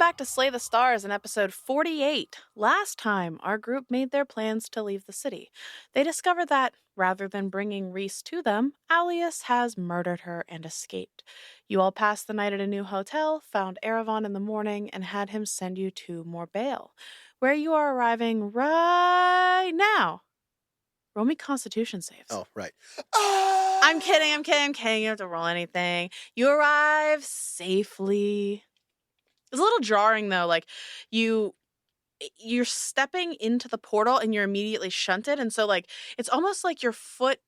back to Slay the Stars in episode 48. Last time, our group made their plans to leave the city. They discovered that, rather than bringing Reese to them, Alias has murdered her and escaped. You all passed the night at a new hotel, found Erevan in the morning, and had him send you to Mor'Bhaile, where you are arriving right now. Roll me Constitution saves. Oh, right. I'm kidding. You don't have to roll anything. You arrive safely. It's a little jarring though, like you're stepping into the portal and you're immediately shunted, and so like it's almost like your foot,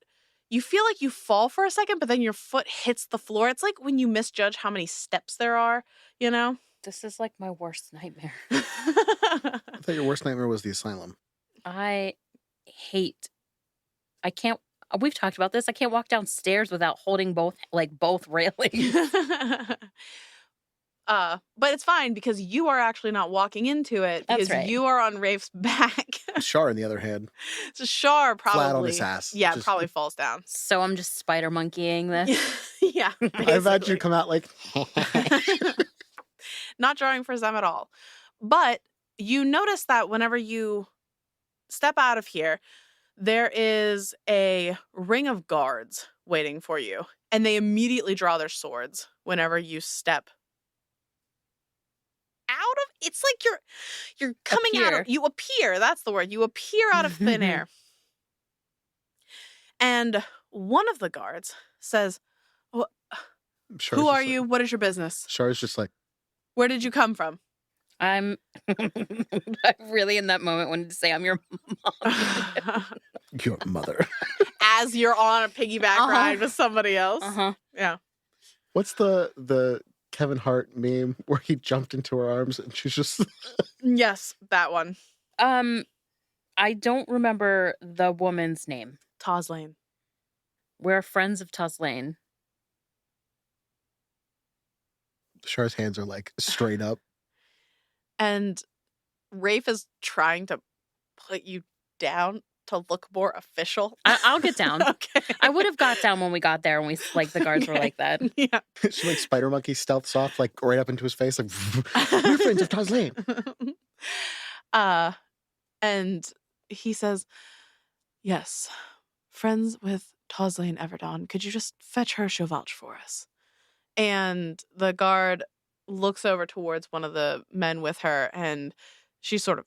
you feel like you fall for a second, but then your foot hits the floor. It's like when you misjudge how many steps there are, you know? This is like my worst nightmare. I thought your worst nightmare was the asylum. We've talked about this. I can't walk downstairs without holding both railings. But it's fine because you are actually not walking into it because That's right. You are on Rafe's back. Char, on the other hand, So Char probably flat on his ass. Yeah, Just- probably falls down. So I'm just spider monkeying this. Yeah. I've had you come out like Not drawing for Zem at all. But you notice that whenever you step out of here, there is a ring of guards waiting for you. And they immediately draw their swords whenever you step out of, it's like you're coming out of, you appear, that's the word, you appear out of thin air. And one of the guards says, who are you? What is your business? Char's just like, where did you come from? I really in that moment wanted to say I'm your mom. your mother. As you're on a piggyback ride with somebody else. Yeah. What's the Kevin Hart meme where he jumped into her arms and she's just Yes, that one. I don't remember the woman's name. Toslane. We're friends of Toslane. Char's hands are like straight up. And Rafe is trying to put you down to look more official. I'll get down. Okay. I would have got down when we got there, and we the guards were like that. Yeah. She like spider monkey stealths off like right up into his face like we're friends of Toslane. And he says, yes, friends with Toslane Everdon. Could you just fetch her? She'll vouch for us. And the guard looks over towards one of the men with her, and she sort of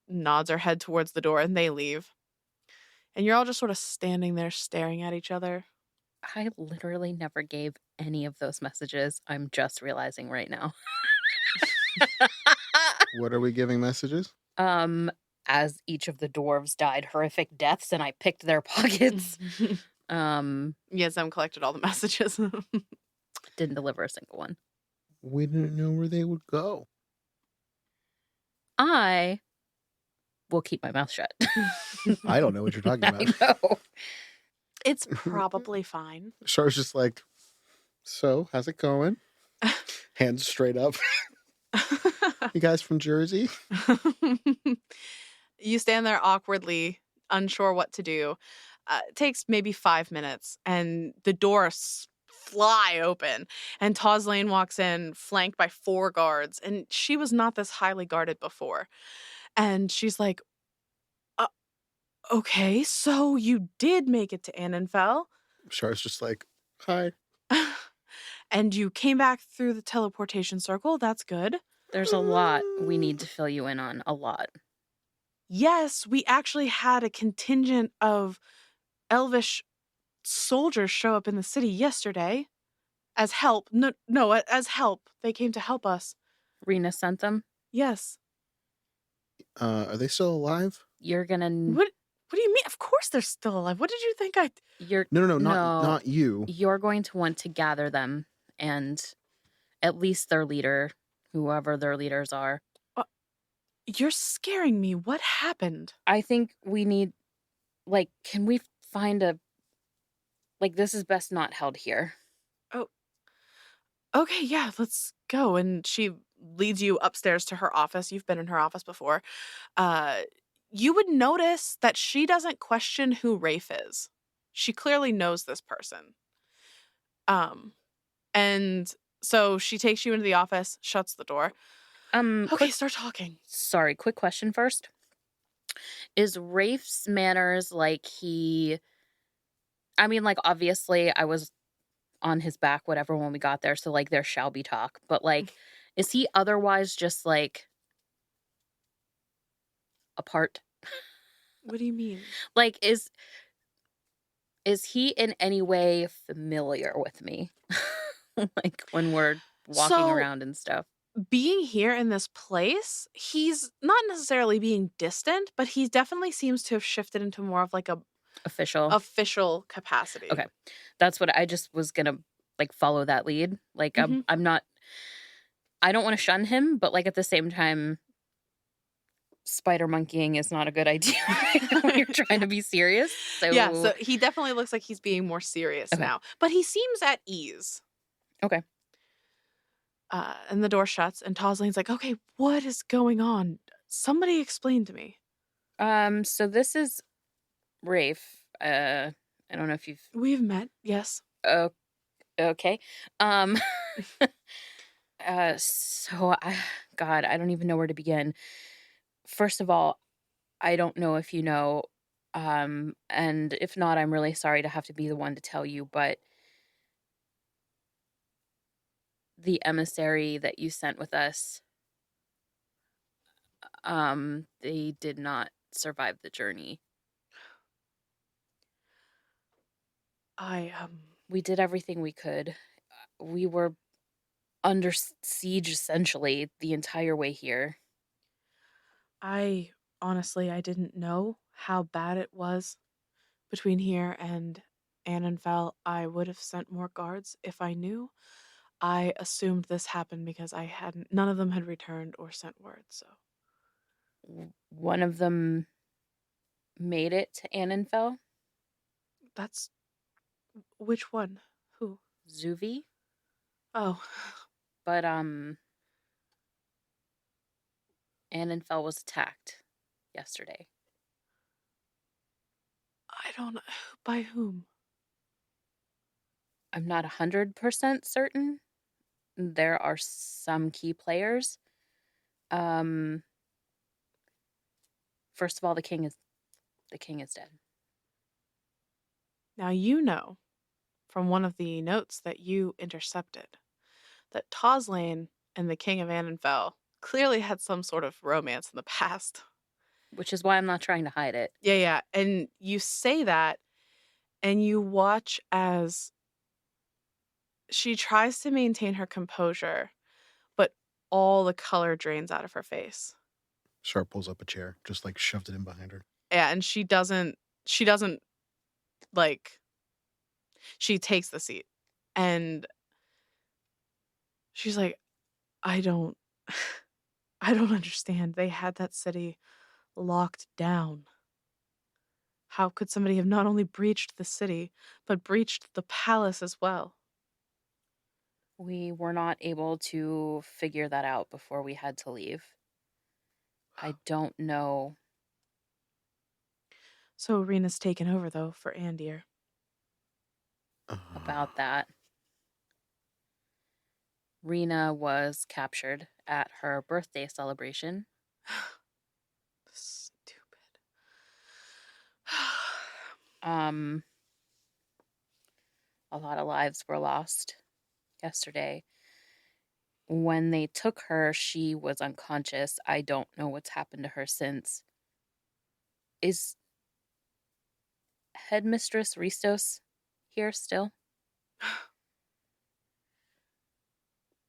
nods her head towards the door, and they leave. And you're all just sort of standing there staring at each other. I literally never gave any of those messages. I'm just realizing right now. What are we giving messages? As each of the dwarves died horrific deaths and I picked their pockets. Yes, Em collected all the messages. Didn't deliver a single one. We didn't know where they would go. I will keep my mouth shut. I don't know what you're talking about. I know. It's probably fine. Char's just like, so how's it going? Hands straight up. You guys from Jersey? You stand there awkwardly, unsure what to do. It takes maybe 5 minutes, and the doors fly open, and Toslane walks in, flanked by 4 guards, and she was not this highly guarded before. And she's like, okay, so you did make it to Annenfell. Char's just like, hi. And you came back through the teleportation circle. That's good. There's a lot we need to fill you in on. A lot. Yes, we actually had a contingent of elvish soldiers show up in the city yesterday as help. No, as help. They came to help us. Rena sent them? Yes. Are they still alive? You're gonna... What do you mean? Of course they're still alive. What did you think I... No, not you. You're going to want to gather them and at least their leader, whoever their leaders are. You're scaring me. What happened? I think we need, can we find this is best not held here. Oh, okay, yeah, let's go. And she leads you upstairs to her office. You've been in her office before. You would notice that she doesn't question who Rafe is. She clearly knows this person. And so she takes you into the office, shuts the door. Okay, start talking. Sorry, quick question first. Is Rafe's manners like I mean, like, obviously, I was on his back, whatever, when we got there, so, like, there shall be talk, but, like, is he otherwise just, like, apart? What do you mean? Like, is he in any way familiar with me? Like, when we're walking So, around and stuff? being here in this place, he's not necessarily being distant, but he definitely seems to have shifted into more of like a Official? official capacity. Okay. That's what I just was gonna, like, follow that lead. Like, Mhm. I'm not I don't wanna shun him, but, like, at the same time, spider monkeying is not a good idea when you're trying to be serious, Yeah, so so he definitely looks like he's being more serious okay. now, but he seems at ease. Okay. And the door shuts, and Toslane's like, "Okay, what is going on? Somebody explain to me." So this is Rafe. I don't know if you've We've met, yes. oh, okay. Um, so God, I don't even know where to begin. First of all, I don't know if you know, and if not, I'm really sorry to have to be the one to tell you, but the emissary that you sent with us, they did not survive the journey. I We did everything we could. We were under siege essentially the entire way here. I honestly I didn't know how bad it was between here and Annenfell. I would have sent more guards if I knew. I assumed this happened because none of them had returned or sent word, so One of them made it to Annenfell, that's which one? Who? Zuvi, Oh, but Annenfell was attacked yesterday. I don't know. By whom? I'm not 100% certain. There are some key players. Um First of all, the king is dead. Now you know from one of the notes that you intercepted that Toslane and the King of Annenfell clearly had some sort of romance in the past. Which is why I'm not trying to hide it. Yeah, yeah. And you say that, and you watch as she tries to maintain her composure, but all the color drains out of her face. Sharp pulls up a chair, just like shoved it in behind her. Yeah, and she doesn't like she takes the seat and she's like, I don't I don't understand. They had that city locked down. How could somebody have not only breached the city, but breached the palace as well? We were not able to figure that out before we had to leave. I don't know. So Arena's taken over, though, for Andir. About that. Rena was captured at her birthday celebration. Stupid. Um, a lot of lives were lost yesterday. When they took her, she was unconscious. I don't know what's happened to her since. Is Headmistress Ristos here still?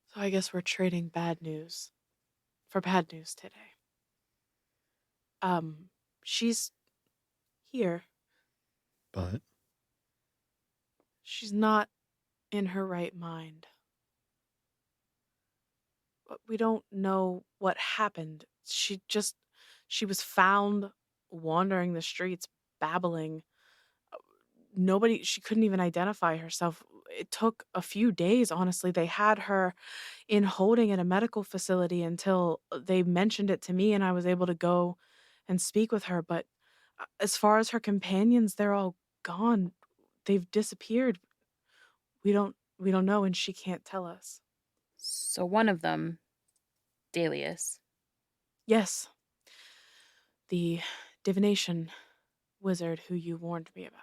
So I guess we're trading bad news for bad news today. She's here. But She's not in her right mind. But we don't know what happened. She was found wandering the streets, babbling. She couldn't even identify herself. It took a few days, honestly. They had her in holding at a medical facility until they mentioned it to me and I was able to go and speak with her. But as far as her companions, they're all gone. They've disappeared. We don't know and she can't tell us. So one of them Daleus. Yes. The divination wizard who you warned me about.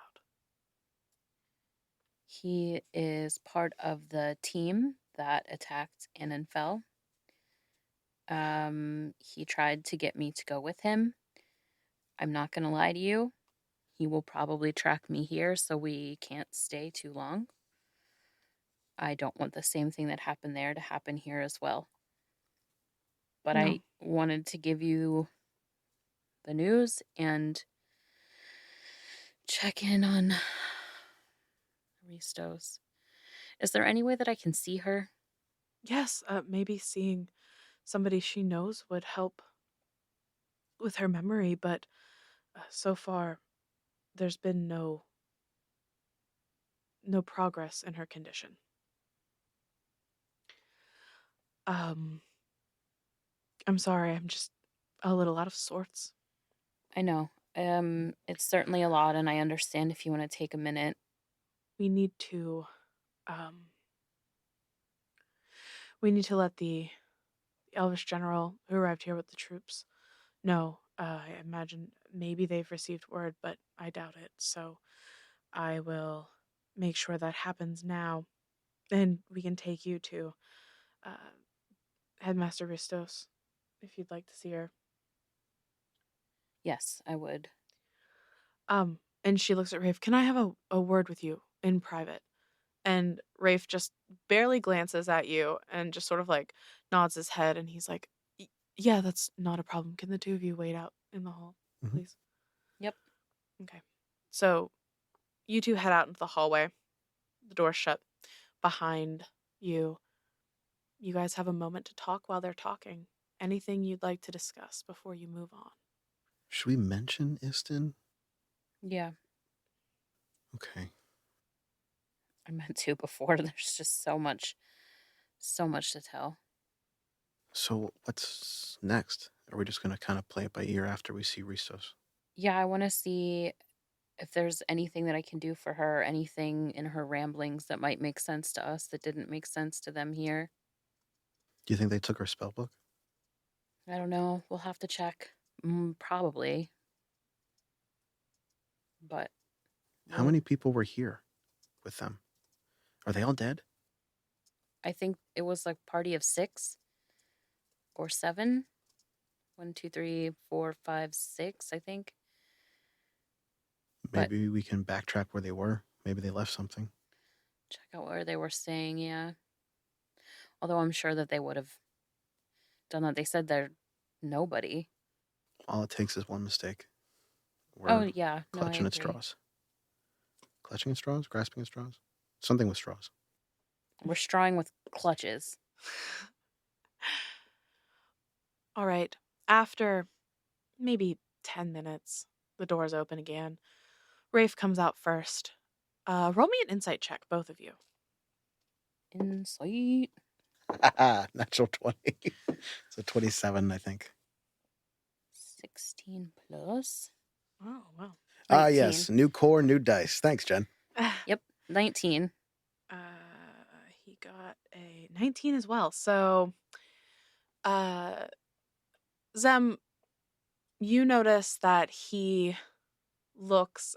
He is part of the team that attacked Annenfell. He tried to get me to go with him. I'm not going to lie to you. He will probably track me here, so we can't stay too long. I don't want the same thing that happened there to happen here as well. But No. I wanted to give you the news and check in on Ristos. Is there any way that I can see her? Yes, maybe seeing somebody she knows would help with her memory, but so far there's been no progress in her condition. I'm sorry, I'm just a little out of sorts. I know. It's certainly a lot, and I understand if you want to take a minute. We need to let the Elvish general who arrived here with the troops know. I imagine maybe they've received word, but I doubt it. So I will make sure that happens now, and we can take you to Headmaster Ristos if you'd like to see her. Yes, I would. And she looks at Rafe. Can I have a word with you in private? And Rafe just barely glances at you and just sort of like nods his head, and he's like, yeah, that's not a problem. Can the two of you wait out in the hall, please? Yep. Okay. So you two head out into the hallway. The door's shut behind you. You guys have a moment to talk while they're talking. Anything you'd like to discuss before you move on? Should we mention Istin? Yeah, Okay. I meant to before. There's just so much to tell. So what's next? Are we just going to kind of play it by ear after we see Ristos? Yeah, I want to see if there's anything that I can do for her, anything in her ramblings that might make sense to us that didn't make sense to them here. Do you think they took our spell book? I don't know. We'll have to check. Probably. But How many people were here with them? Are they all dead? I think it was like a party of 6 or 7. 1, 2, 3, 4, 5, 6, I think. But Maybe we can backtrack where they were. Maybe they left something. check out where they were staying, yeah. Although I'm sure that they would have done that. They said they're nobody. All it takes is one mistake. We're Oh, yeah. No, I clutching at agree. straws. Clutching at straws? Grasping at straws? Something with straws. We're strawing with clutches. All right. After maybe 10 minutes, the doors open again. Rafe comes out first. Roll me an insight check, both of you. Insight. Natural 20. So 27, I think. 16 plus. Oh, wow. Ah, yes. New core, new dice. Thanks, Jen. Yep, 19. He got a 19 as well. So, Zem, you notice that he looks,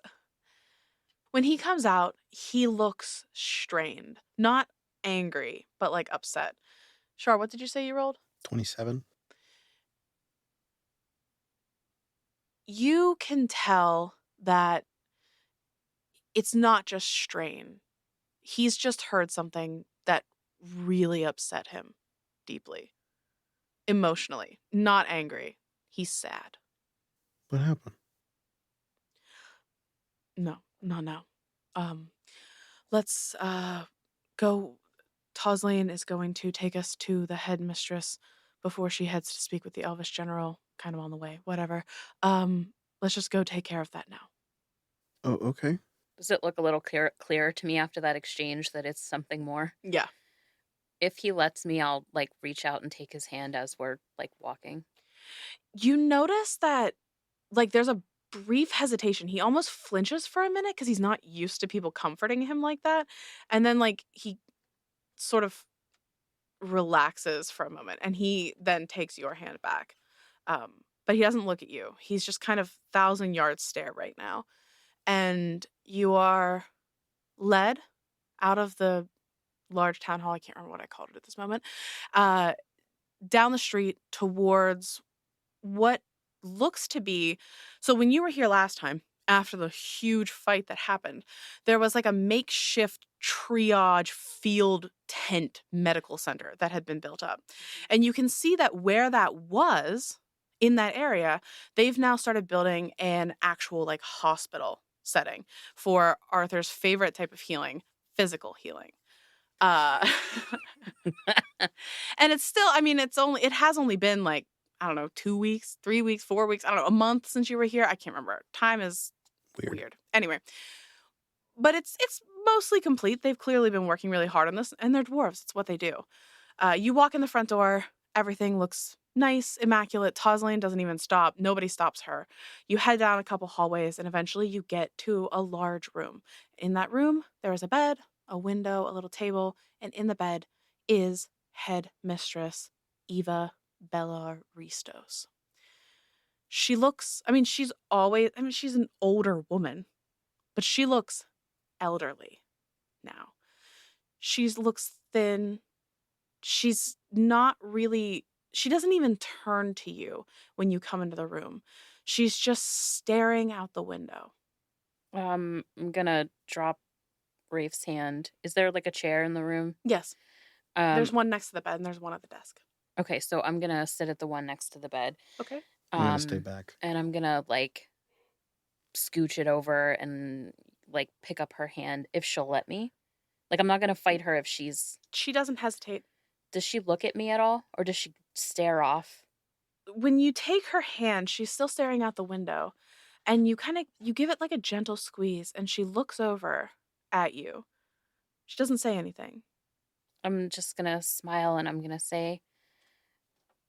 when he comes out, he looks strained. Not angry, but like upset. Char, what did you say you rolled? 27. You can tell that it's not just strain. He's just heard something that really upset him deeply. Emotionally, not angry. He's sad. What happened? No. Let's go. Toslane is going to take us to the headmistress before she heads to speak with the Elvish general, kind of on the way, whatever. Let's just go take care of that now. Oh, okay. Does it look a little clearer to me after that exchange that it's something more? Yeah. If he lets me, I'll like reach out and take his hand as we're like walking. You notice that like there's a brief hesitation. He almost flinches for a minute because he's not used to people comforting him like that. And then like he sort of relaxes for a moment, and he then takes your hand back. But he doesn't look at you. He's just kind of 1,000 yard stare right now. And you are led out of the large town hall. I can't remember what I called it at this moment. Uh, down the street towards what looks to be. So when you were here last time, after the huge fight that happened, there was like a makeshift triage field tent medical center that had been built up. And you can see that where that was in that area, they've now started building an actual like hospital setting for Arthur's favorite type of healing, physical healing. Uh and it's still, I mean, it has only been like, I don't know, 2 weeks, 3 weeks, 4 weeks, I don't know, a month since you were here. I can't remember. Time is weird. Anyway, but it's mostly complete. They've clearly been working really hard on this, and they're dwarves. It's what they do. You walk in the front door, everything looks nice, immaculate. Toslane doesn't even stop. Nobody stops her. You head down a couple hallways, and eventually you get to a large room. In that room, there is a bed, a window, a little table, and in the bed is headmistress Eva Bellaristos. She looks, I mean, she's an older woman, but she looks elderly now. She looks thin. She's not really, she doesn't even turn to you when you come into the room. She's just staring out the window. I'm gonna drop Rafe's hand. Is there like a chair in the room? Yes. There's one next to the bed and there's one at the desk. Okay, so I'm gonna sit at the one next to the bed. Okay. I'm gonna stay back. And I'm gonna like scooch it over and like pick up her hand if she'll let me. Like I'm not gonna fight her if she's. She doesn't hesitate. Does she look at me at all, or does she stare off? When you take her hand, she's still staring out the window, and you give it like a gentle squeeze, and she looks over at you. She doesn't say anything. I'm just gonna smile and I'm gonna say,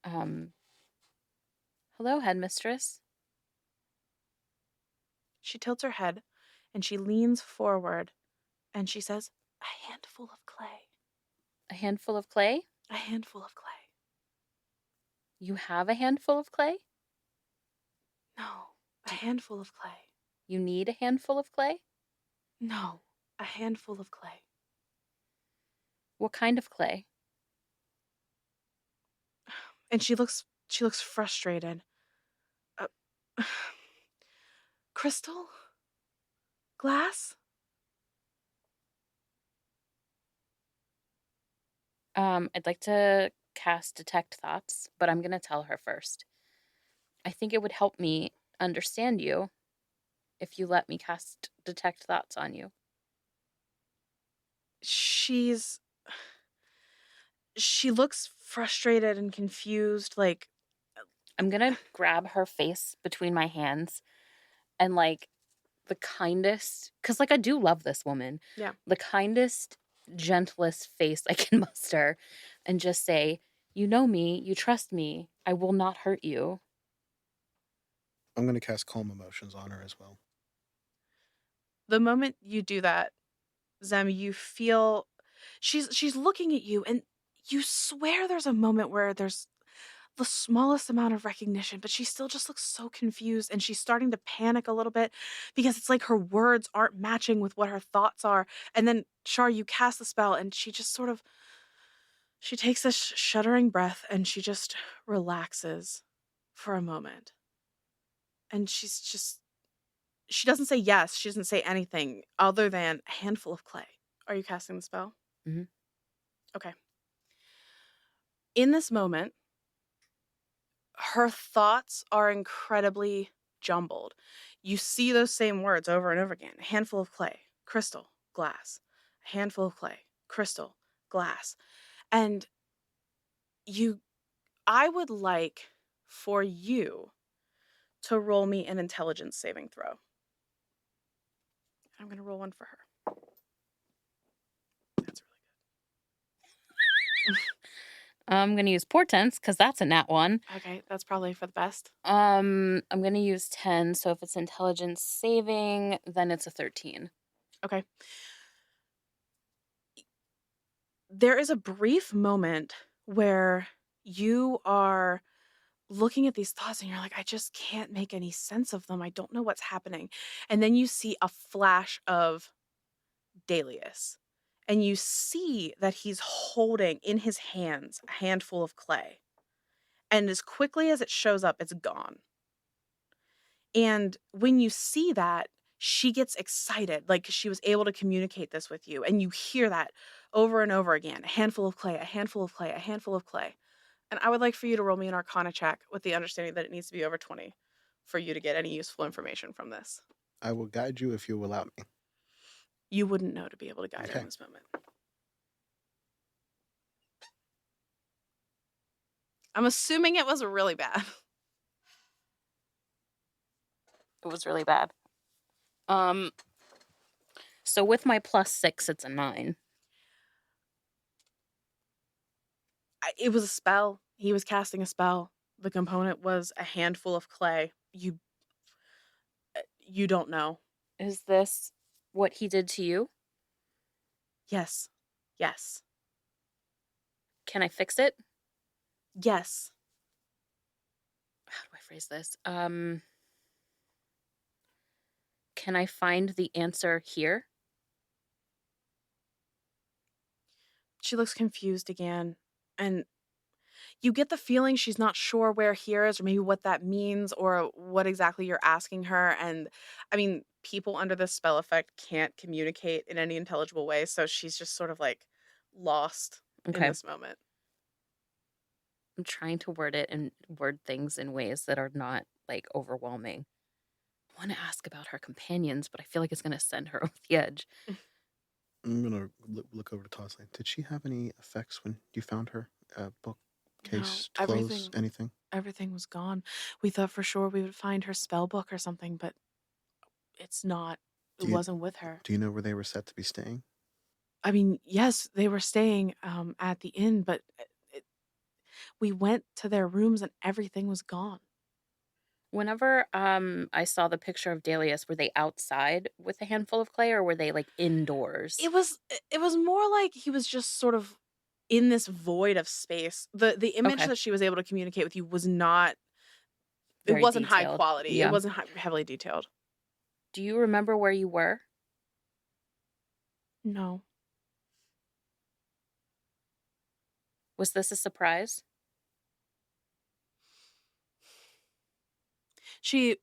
hello, headmistress. She tilts her head and she leans forward and she says, "A handful of clay." A handful of clay? A handful of clay. You have a handful of clay? No, a handful of clay. You need a handful of clay? No, a handful of clay. What kind of clay? And she looks frustrated. Crystal? Glass? I'd like to cast Detect Thoughts, but I'm gonna tell her first. I think it would help me understand you if you let me cast Detect Thoughts on you. She looks frustrated and confused, like... I'm gonna grab her face between my hands and like the kindest, because like I do love this woman. Yeah. The kindest, gentlest face I can muster and just say, you know me, you trust me, I will not hurt you. I'm going to cast Calm Emotions on her as well. The moment you do that, Zem, you feel she's looking at you, and you swear there's a moment where there's the smallest amount of recognition, but she still just looks so confused, and she's starting to panic a little bit because it's like her words aren't matching with what her thoughts are. And then, Char, you cast the spell, and she just sort of, she takes a shuddering breath, and she just relaxes for a moment. And she doesn't say yes, she doesn't say anything other than a handful of clay. Are you casting the spell? Mm-hmm. Okay. In this moment, her thoughts are incredibly jumbled. You see those same words over and over again. A handful of clay, crystal, glass. A handful of clay, crystal, glass. And I would like for you to roll me an intelligence saving throw. I'm going to roll one for her. That's really good. I'm going to use Portents because that's a nat 1. Okay, that's probably for the best. I'm going to use 10, so if it's intelligence saving, then it's a 13. Okay. there is a brief moment where you are looking at these thoughts and you're like, I just can't make any sense of them. I don't know what's happening. And then you see a flash of Daleus. And you see that he's holding in his hands a handful of clay. And as quickly as it shows up, it's gone. And when you see that, she gets excited, like 'cause she was able to communicate this with you. And you hear that over and over again. A handful of clay, a handful of clay, a handful of clay. And I would like for you to roll me an Arcana check with the understanding that it needs to be over 20 for you to get any useful information from this. I will guide you if you allow me. You wouldn't know to be able to guide her Okay. in this moment. I'm assuming it was really bad. It was really bad. So with my +6, it's a 9. It was a spell. He was casting a spell. The component was a handful of clay. You don't know. Is this what he did to you? Yes. Yes. Can I fix it? Yes. How do I phrase this? Can I find the answer here? She looks confused again. And you get the feeling she's not sure where here is or maybe what that means or what exactly you're asking her. And I mean, people under this spell effect can't communicate in any intelligible way. So she's just sort of like lost in Okay. this moment. I'm trying to word things in ways that are not like overwhelming. I want to ask about her companions, but I feel like it's going to send her over the edge. I'm gonna look over to Tosley. Did she have any effects when you found her? Bookcase, No, clothes, anything? Everything was gone. We thought for sure we would find her spell book or something, but it's not. It wasn't with her. Do you know where they were set to be staying? I mean, yes, they were staying at the inn, but we went to their rooms and everything was gone. Whenever I saw the picture of Daleus, were they outside with a handful of clay or were they like indoors? It was more like he was just sort of in this void of space. The image Okay. that she was able to communicate with you was not. Very it wasn't high detailed. quality. Yeah. It wasn't heavily detailed. Do you remember where you were? No. Was this a surprise? She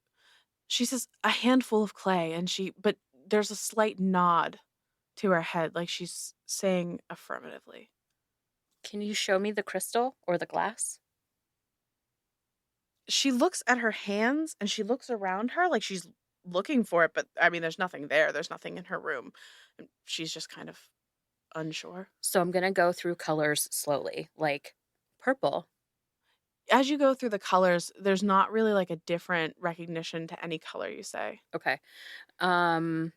says a handful of clay but there's a slight nod to her head like she's saying affirmatively. Can you show me the crystal or the glass? She looks at her hands and she looks around her like she's looking for it, but I mean there's nothing there. There's nothing in her room. And she's just kind of unsure. So I'm going to go through colors slowly, like purple. As you go through the colors, there's not really like a different recognition to any color you say. Okay. Round.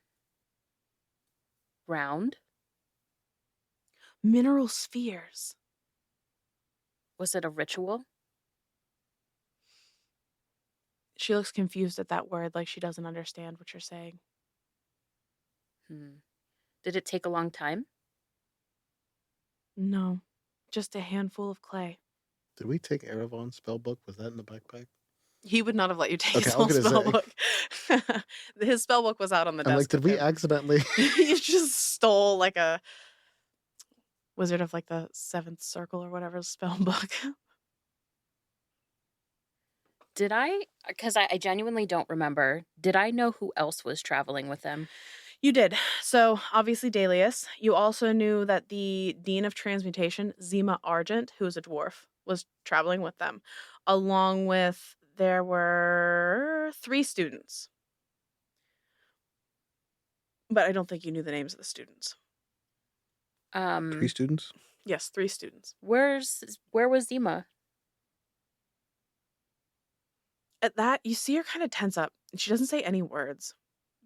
Mineral spheres. Was it a ritual? She looks confused at that word, like she doesn't understand what you're saying. Did it take a long time? No, just a handful of clay. Did we take Erevan's spell book? Was that in the backpack? He would not have let you take Okay, his I whole was gonna spell say. book. His spell book was out on the desk. I'm like, did with we him. accidentally? You just stole like a Wizard of like the Seventh Circle or whatever spell book. Did I? Because I genuinely don't remember. Did I know who else was traveling with them? You did. So obviously Daleus. You also knew that the Dean of Transmutation, Zema Argent, who is a dwarf, was traveling with them. Along with, there were 3 students. But I don't think you knew the names of the students. 3 students? Yes, 3 students. Where was Zema? At that, you see her kind of tense up. And she doesn't say any words.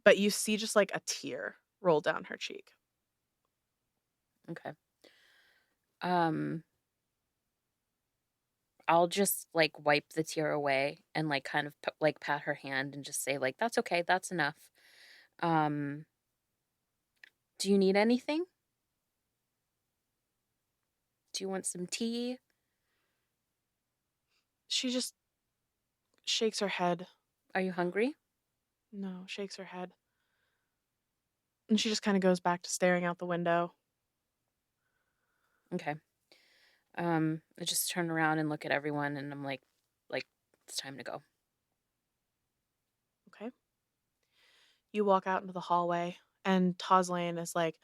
But you see just like a tear roll down her cheek. Okay. I'll just like wipe the tear away and like kind of like pat her hand and just say like, that's okay, that's enough. Do you need anything? Do you want some tea? She just shakes her head. Are you hungry? No, shakes her head. And she just kind of goes back to staring out the window. Okay. I just turn around and look at everyone, and I'm like, it's time to go. Okay. You walk out into the hallway, and Toslane is like,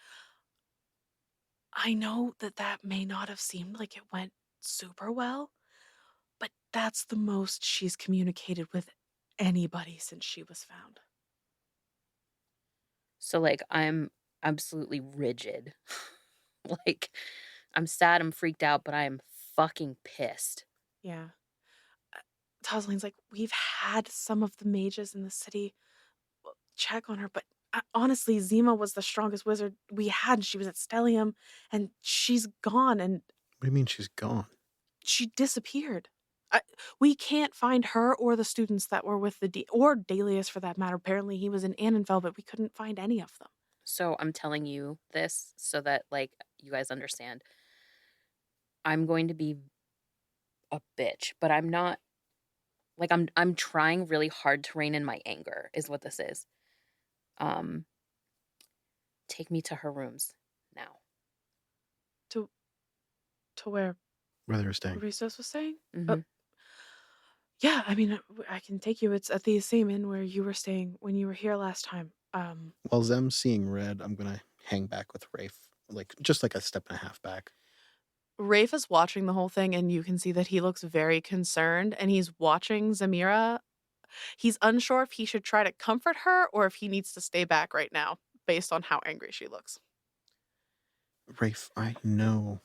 I know that may not have seemed like it went super well, but that's the most she's communicated with anybody since she was found. So, like, I'm absolutely rigid. Like, I'm sad, I'm freaked out, but I am fucking pissed. Yeah. Toslane's like, we've had some of the mages in the city check on her, but honestly, Zema was the strongest wizard we had. She was at Stellium, and she's gone, and What do you mean she's gone? she disappeared. We can't find her or the students that were with or Daleus for that matter. Apparently, he was in Annenfeld, but we couldn't find any of them. So I'm telling you this so that, like, you guys understand. I'm going to be a bitch, but I'm not. Like, I'm trying really hard to rein in my anger, is what this is. Take me to her rooms now. To where Where they're staying. Ristos was saying? Mm-hmm. Yeah, I mean, I can take you. It's at the same inn where you were staying when you were here last time. While Zem's seeing red, I'm going to hang back with Rafe, just like a step and a half back. Rafe is watching the whole thing, and you can see that he looks very concerned, and he's watching Zemira. He's unsure if he should try to comfort her or if he needs to stay back right now, based on how angry she looks. Rafe, I know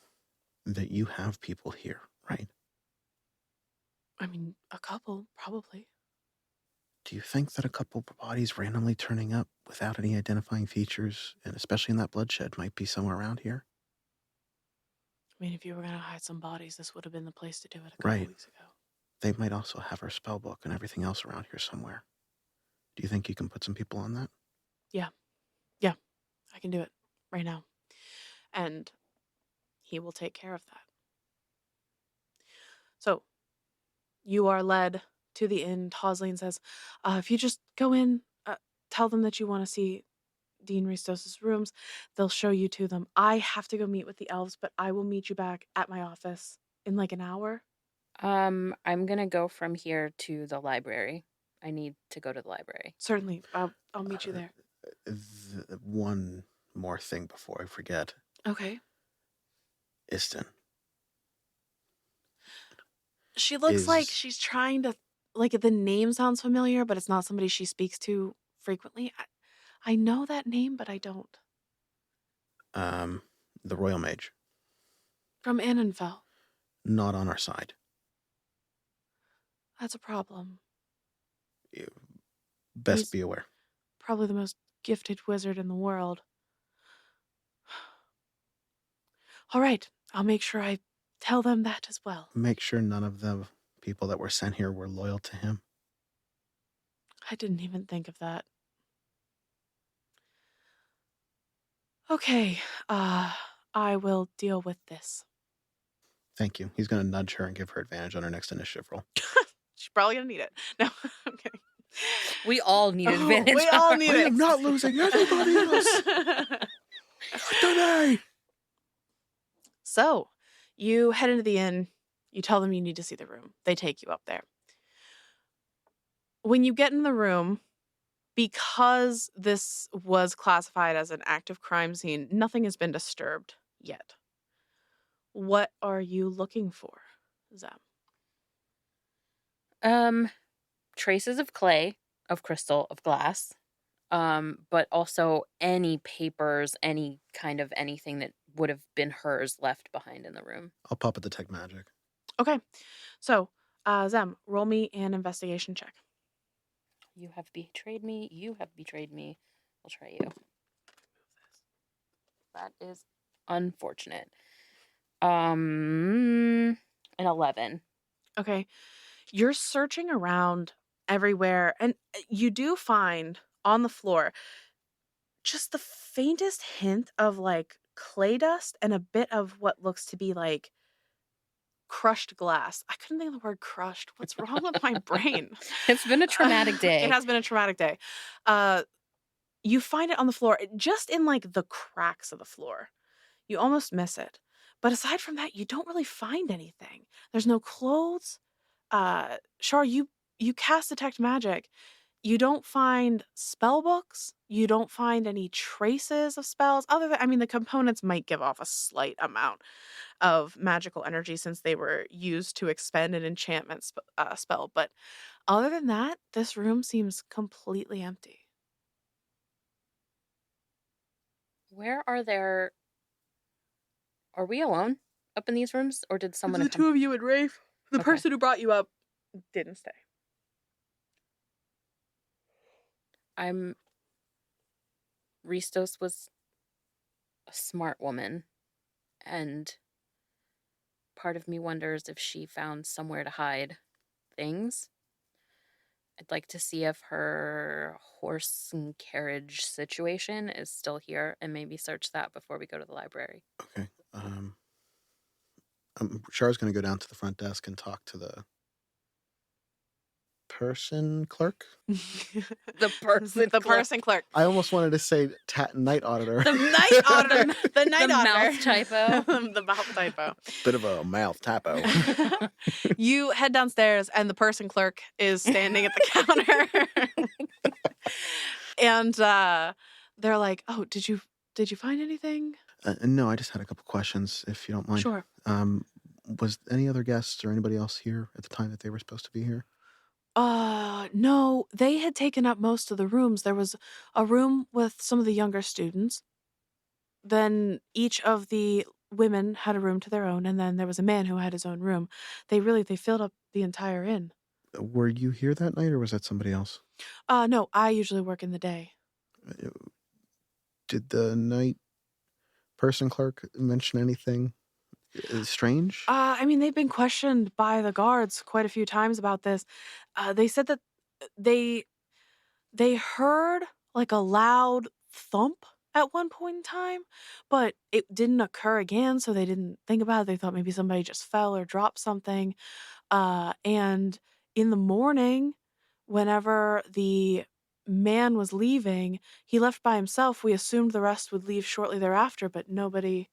that you have people here, right? I mean, a couple, probably. Do you think that a couple bodies randomly turning up without any identifying features, and especially in that bloodshed, might be somewhere around here? I mean, if you were going to hide some bodies, this would have been the place to do it a couple weeks ago. They might also have her spell book and everything else around here somewhere. Do you think you can put some people on that? Yeah, I can do it right now. And he will take care of that. So, you are led to the inn. Toslane says, if you just go in, tell them that you want to see Dean Ristos' rooms. They'll show you to them. I have to go meet with the elves, but I will meet you back at my office in like an hour. I'm gonna go from here to the library. I need to go to the library. Certainly. I'll meet you there. One more thing before I forget. Okay. Istin. She looks like she's trying to, like, the name sounds familiar, but it's not somebody she speaks to frequently. I know that name, but I don't. The Royal Mage. From Annenfell. Not on our side. That's a problem. Best be aware. Probably the most gifted wizard in the world. All right, I'll make sure I tell them that as well. Make sure none of the people that were sent here were loyal to him. I didn't even think of that. Okay, I will deal with this. Thank you. He's going to nudge her and give her advantage on her next initiative roll. She's probably going to need it. No, okay. We all need advantage. We all need it. I am not losing anybody else. Today. So, you head into the inn. You tell them you need to see the room. They take you up there. When you get in the room, because this was classified as an active crime scene, nothing has been disturbed yet. What are you looking for, Zem? Traces of clay, of crystal, of glass, but also any papers, any kind of anything that would have been hers left behind in the room. I'll pop at detect magic. Okay, so Zem, roll me an investigation check. You have betrayed me. You have betrayed me. I'll try you. That is unfortunate. An 11. Okay, you're searching around everywhere, and you do find on the floor just the faintest hint of like clay dust and a bit of what looks to be like crushed glass. I couldn't think of the word crushed. What's wrong with my brain? It's been a traumatic day. It has been a traumatic day. You find it on the floor, just in like the cracks of the floor. You almost miss it. But aside from that, you don't really find anything. There's no clothes. Char, you cast detect magic. You don't find spell books. You don't find any traces of spells. Other than, I mean, the components might give off a slight amount of magical energy since they were used to expend an enchantment spell. But other than that, this room seems completely empty. Where are there? Are we alone up in these rooms, or did someone The come? two of you and Rafe. The Okay. person who brought you up didn't stay. Ristos was a smart woman, and part of me wonders if she found somewhere to hide things. I'd like to see if her horse and carriage situation is still here, and maybe search that before we go to the library. Okay. Char's going to go down to the front desk and talk to the person clerk. The person The clerk. person clerk. I almost wanted to say night auditor. The night auditor. The night The auditor. mouth typo. The mouth typo. Bit of a mouth typo. You head downstairs, and the person clerk is standing at the counter. And they're like, "Oh, did you find anything?" No, I just had a couple questions, if you don't mind. Sure. Was any other guests or anybody else here at the time that they were supposed to be here? No, they had taken up most of the rooms. There was a room with some of the younger students. Then each of the women had a room to their own, and then there was a man who had his own room. They filled up the entire inn. Were you here that night, or was that somebody else? No, I usually work in the day. Did the night person clerk mention anything strange? I mean, they've been questioned by the guards quite a few times about this. They said that they heard like a loud thump at one point in time, but it didn't occur again, so they didn't think about it. They thought maybe somebody just fell or dropped something. And in the morning, whenever the man was leaving, he left by himself. We assumed the rest would leave shortly thereafter, but nobody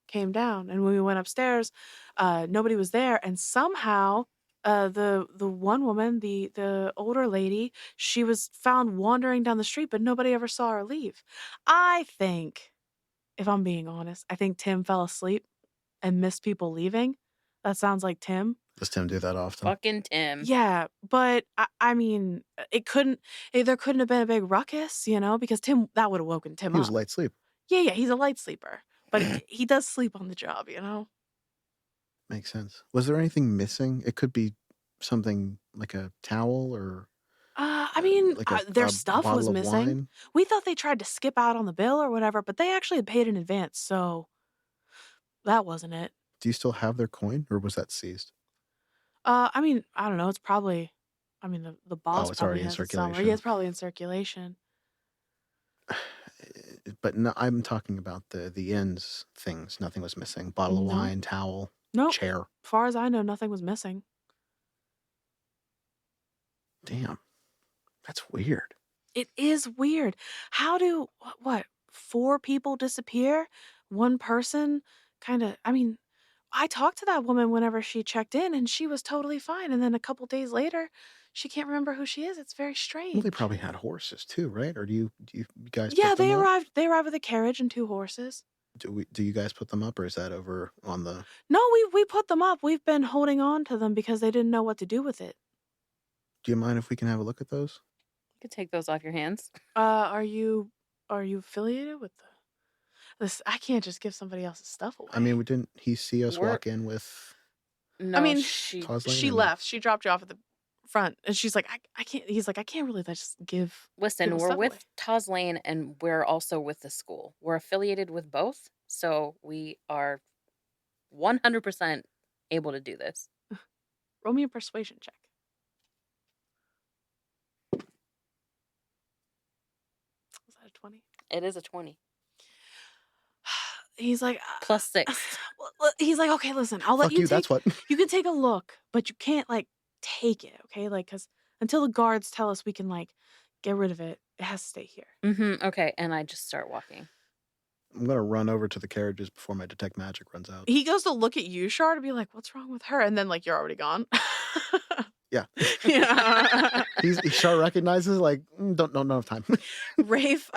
came down. And when we went upstairs, nobody was there. And somehow, the one woman, the older lady, she was found wandering down the street, but nobody ever saw her leave. I think, if I'm being honest, I think Tim fell asleep and missed people leaving. That sounds like Tim. Does Tim do that often? Fucking Tim. Yeah, but I mean, there couldn't have been a big ruckus, because Tim, that would have woken Tim He up. was light sleep. Yeah, he's a light sleeper, but he does sleep on the job, Makes sense. Was there anything missing? It could be something like a towel or I mean, like their a stuff bottle was of missing. wine. We thought they tried to skip out on the bill or whatever, but they actually had paid in advance, so that wasn't it. Do you still have their coin, or was that seized? I mean, I don't know. It's probably, I mean, the boss it's probably already in has it somewhere. circulation. Yeah, it's probably in circulation. But no, I'm talking about the inn's things. Nothing was missing. Bottle of No. wine, towel, Nope. chair. As far as I know, nothing was missing. Damn. That's weird. It is weird. How do, what, 4 people disappear? One person kind of, I mean, I talked to that woman whenever she checked in, and she was totally fine. And then a couple days later, she can't remember who she is. It's very strange. Well, they probably had horses too, right? Or do you guys? Yeah, put them they up? arrived. They arrived with a carriage and 2 horses. Do you guys put them up, or is that over on the? No, we put them up. We've been holding on to them because they didn't know what to do with it. Do you mind if we can have a look at those? You could take those off your hands. Are you affiliated with this? I can't just give somebody else's stuff away. I mean, didn't he see us We're- walk in with? No, I mean, Toslane she and- left. She dropped you off at the front, and she's like, I can't. He's like, I can't really just give. Listen, Give we're stuff with away. Toslane, and we're also with the school. We're affiliated with both, so we are 100% able to do this. Roll me a persuasion check. Was that a 20? It is a 20. He's like, Plus 6. He's like, okay, listen, I'll let Fuck you, that's what. you can take a look, but you can't like take it, okay? Like, because until the guards tell us we can like get rid of it, it has to stay here. Okay, and I just start walking. I'm going to run over to the carriages before my detect magic runs out. He goes to look at you, Char, to be like, what's wrong with her? And then like you're already gone. Yeah. Yeah. Char recognizes, like, don't know time. Rafe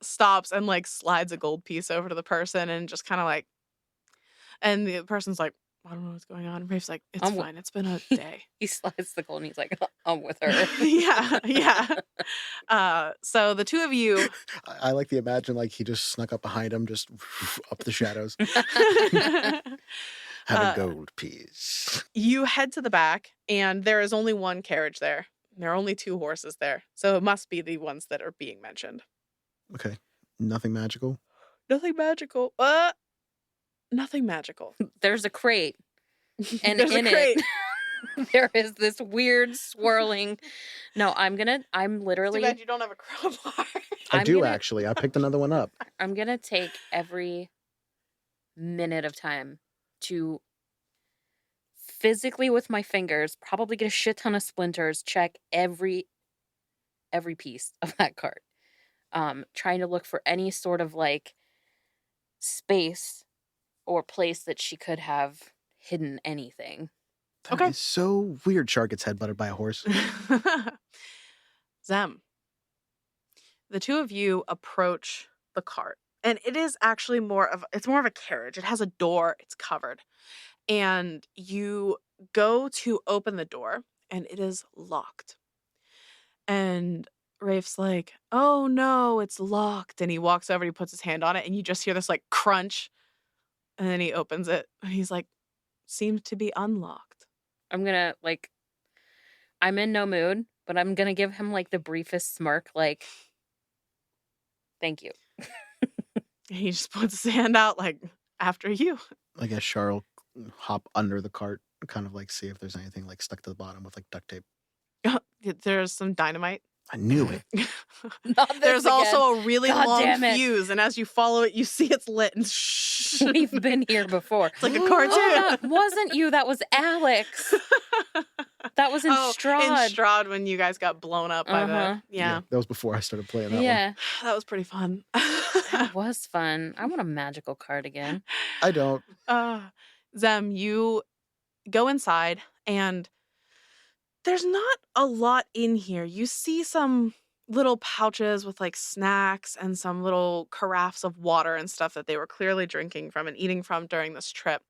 stops and like slides a gold piece over to the person and just kind of like, and the person's like, I don't know what's going on. Rafe's like, it's fine. It's been a day. He slides the gold and he's like, I'm with her. Yeah. So the two of you. I like to imagine like he just snuck up behind him, just up the shadows. Have a gold piece. You head to the back, and there is only one carriage there. There are only 2 horses there. So it must be the ones that are being mentioned. Okay. Nothing magical? Nothing magical. Nothing magical. There's a crate. And There's in a crate. it, there is this weird swirling. No, I'm literally. Too bad you don't have a crowbar. I do, actually. I picked another one up. I'm going to take every minute of time to physically with my fingers, probably get a shit ton of splinters, check every piece of that cart. Trying to look for any sort of like space or place that she could have hidden anything. That is so weird. Char gets headbutted by a horse. Zem, the two of you approach the cart, and it is actually more of a carriage. It has a door. It's covered. And you go to open the door, and it is locked. And Rafe's like, oh no, it's locked. And he walks over, he puts his hand on it, and you just hear this like crunch. And then he opens it, and he's like, seems to be unlocked. I'm gonna like, I'm in no mood, but I'm gonna give him like the briefest smirk, like, thank you. He just puts his hand out like, after you. I guess Char will hop under the cart, kind of like see if there's anything like stuck to the bottom with like duct tape. There's some dynamite. I knew it. There's also a really long fuse, and as you follow it, you see it's lit. And we've been here before. It's like a cartoon. Oh, that wasn't you. That was Alex. That was in Strahd. In Strahd when you guys got blown up by the... Yeah. That was before I started playing that one. That was pretty fun. That was fun. I want a magical card again. I don't. Zem, you go inside, and there's not a lot in here. You see some little pouches with like snacks and some little carafes of water and stuff that they were clearly drinking from and eating from during this trip.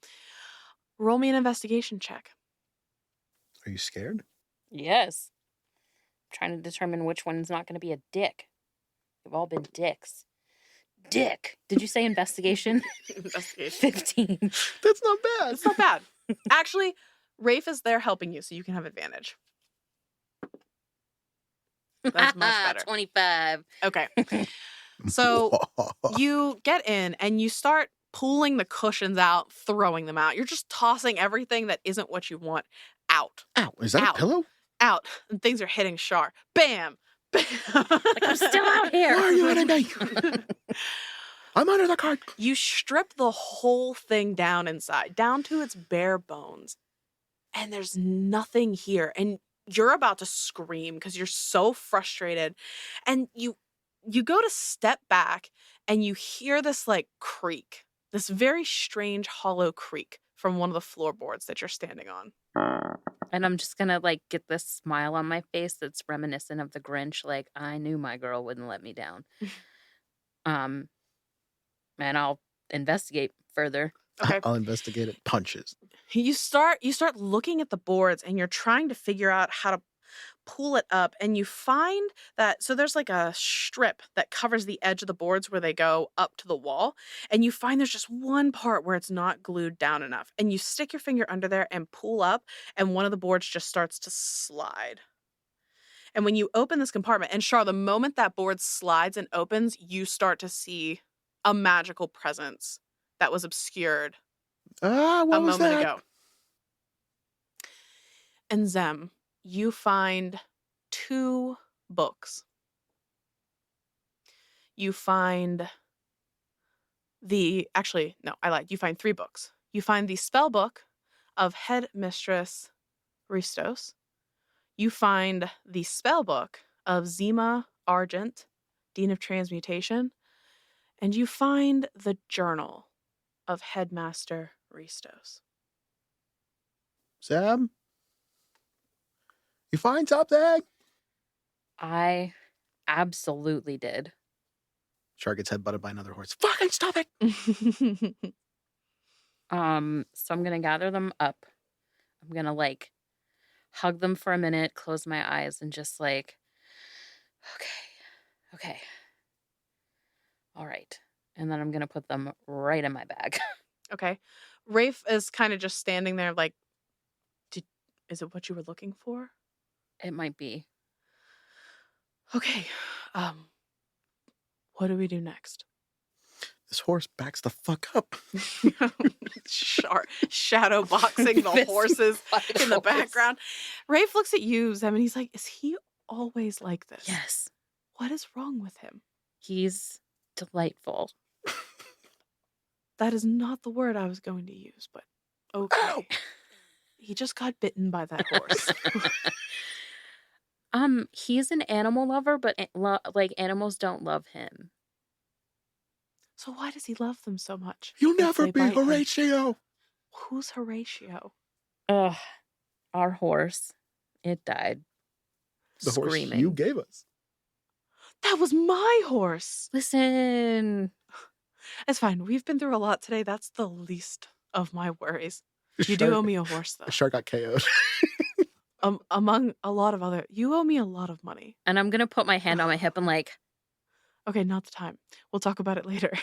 Roll me an investigation check. Are you scared? Yes. I'm trying to determine which one's not going to be a dick. They've all been dicks. Dick. Did you say investigation? Investigation. 15. That's not bad. It's not bad. Actually, Rafe is there helping you, so you can have advantage. That's much better. 25. Okay. So you get in and you start pulling the cushions out, throwing them out. You're just tossing everything that isn't what you want out. Ow. Is that a pillow? Out. And things are hitting Char. Bam. Bam. Like, I'm still out here. Why are you hitting me? I'm under the cart. You strip the whole thing down inside, down to its bare bones. And there's nothing here. And you're about to scream because you're so frustrated. And you go to step back and you hear this like creak, this very strange hollow creak from one of the floorboards that you're standing on. And I'm just gonna like get this smile on my face that's reminiscent of the Grinch. Like, I knew my girl wouldn't let me down. And I'll investigate further. Okay. I'll investigate it. Punches. You start looking at the boards and you're trying to figure out how to pull it up, and you find that so there's like a strip that covers the edge of the boards where they go up to the wall, and you find there's just one part where it's not glued down enough, and you stick your finger under there and pull up, and one of the boards just starts to slide. And when you open this compartment, and Char, the moment that board slides and opens, you start to see a magical presence that was obscured what a was moment that? ago. And Zem, you find 2 books. You find actually, no, I lied. You find 3 books. you find the spell book of Headmistress Ristos. You find the spell book of Zema Argent, Dean of Transmutation. And you find the journal of Headmaster Ristos. Zem? You find something? I absolutely did. Char gets headbutted by another horse. Fucking stop it! So I'm gonna gather them up. I'm gonna like hug them for a minute, close my eyes, and just like, okay, all right. And then I'm gonna put them right in my bag. Okay. Rafe is kind of just standing there like, is it what you were looking for? It might be. Okay. What do we do next? This horse backs the fuck up. Shadow boxing the horses in the horse. background. Rafe looks at you, Zem, and he's like, is he always like this? Yes. What is wrong with him? He's delightful. That is not the word I was going to use, but okay. Ow! He just got bitten by that horse. He's an animal lover, but like animals don't love him. So why does he love them so much? You'll if never they be bite him? Horatio. Who's Horatio? Ugh. Our horse. It died. The Screaming. horse you gave us. That was my horse. Listen. It's fine. We've been through a lot today. That's the least of my worries. You do owe me a horse, though. The shark got KO'd. Among a lot of other, you owe me a lot of money. And I'm gonna put my hand on my hip and like, okay, not the time. We'll talk about it later.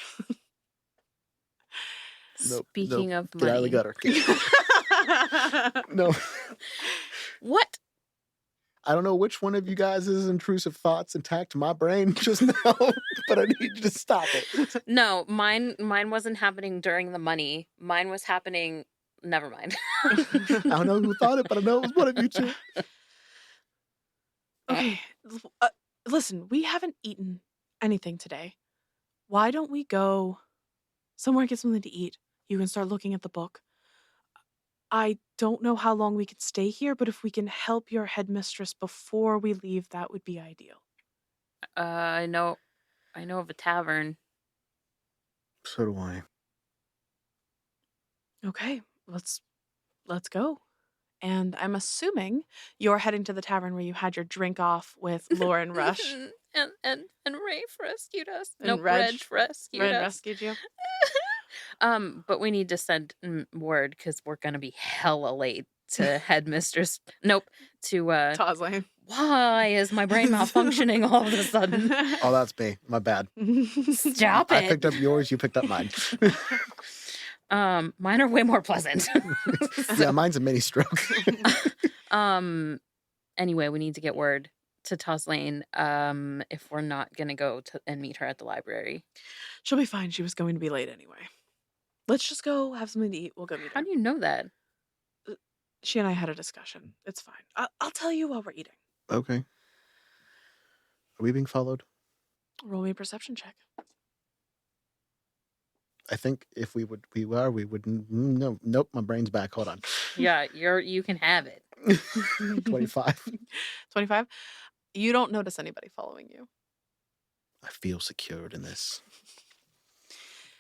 Speaking of Get out of the money. gutter. No. What? I don't know which one of you guys' intrusive thoughts attacked my brain just now, but I need you to stop it. No, mine wasn't happening during the money. Mine was happening. Never mind. I don't know who thought it, but I know it was one of you two. Okay, listen, we haven't eaten anything today. Why don't we go somewhere and get something to eat? You can start looking at the book. I don't know how long we can stay here, but if we can help your headmistress before we leave, that would be ideal. I know of a tavern. So do I. Okay, let's go. And I'm assuming you're heading to the tavern where you had your drink off with Lauren Rush. and Rafe rescued us. And Reg rescued Red us. rescued you. But we need to send word because we're gonna be hella late to headmistress. Nope. To Toslane. Why is my brain malfunctioning all of a sudden? Oh, that's me. My bad. Stop it. I picked up yours, you picked up mine. Mine are way more pleasant. Yeah, mine's a mini stroke. Anyway, we need to get word to Toslane if we're not gonna go and meet her at the library. She'll be fine. She was going to be late anyway. Let's just go have something to eat. We'll go meet her. How do you know that? She and I had a discussion. It's fine. I'll tell you while we're eating. Okay. Are we being followed? Roll me a perception check. I think if we wouldn't. No, nope. My brain's back. Hold on. Yeah, you can have it. 25. 25? You don't notice anybody following you. I feel secured in this.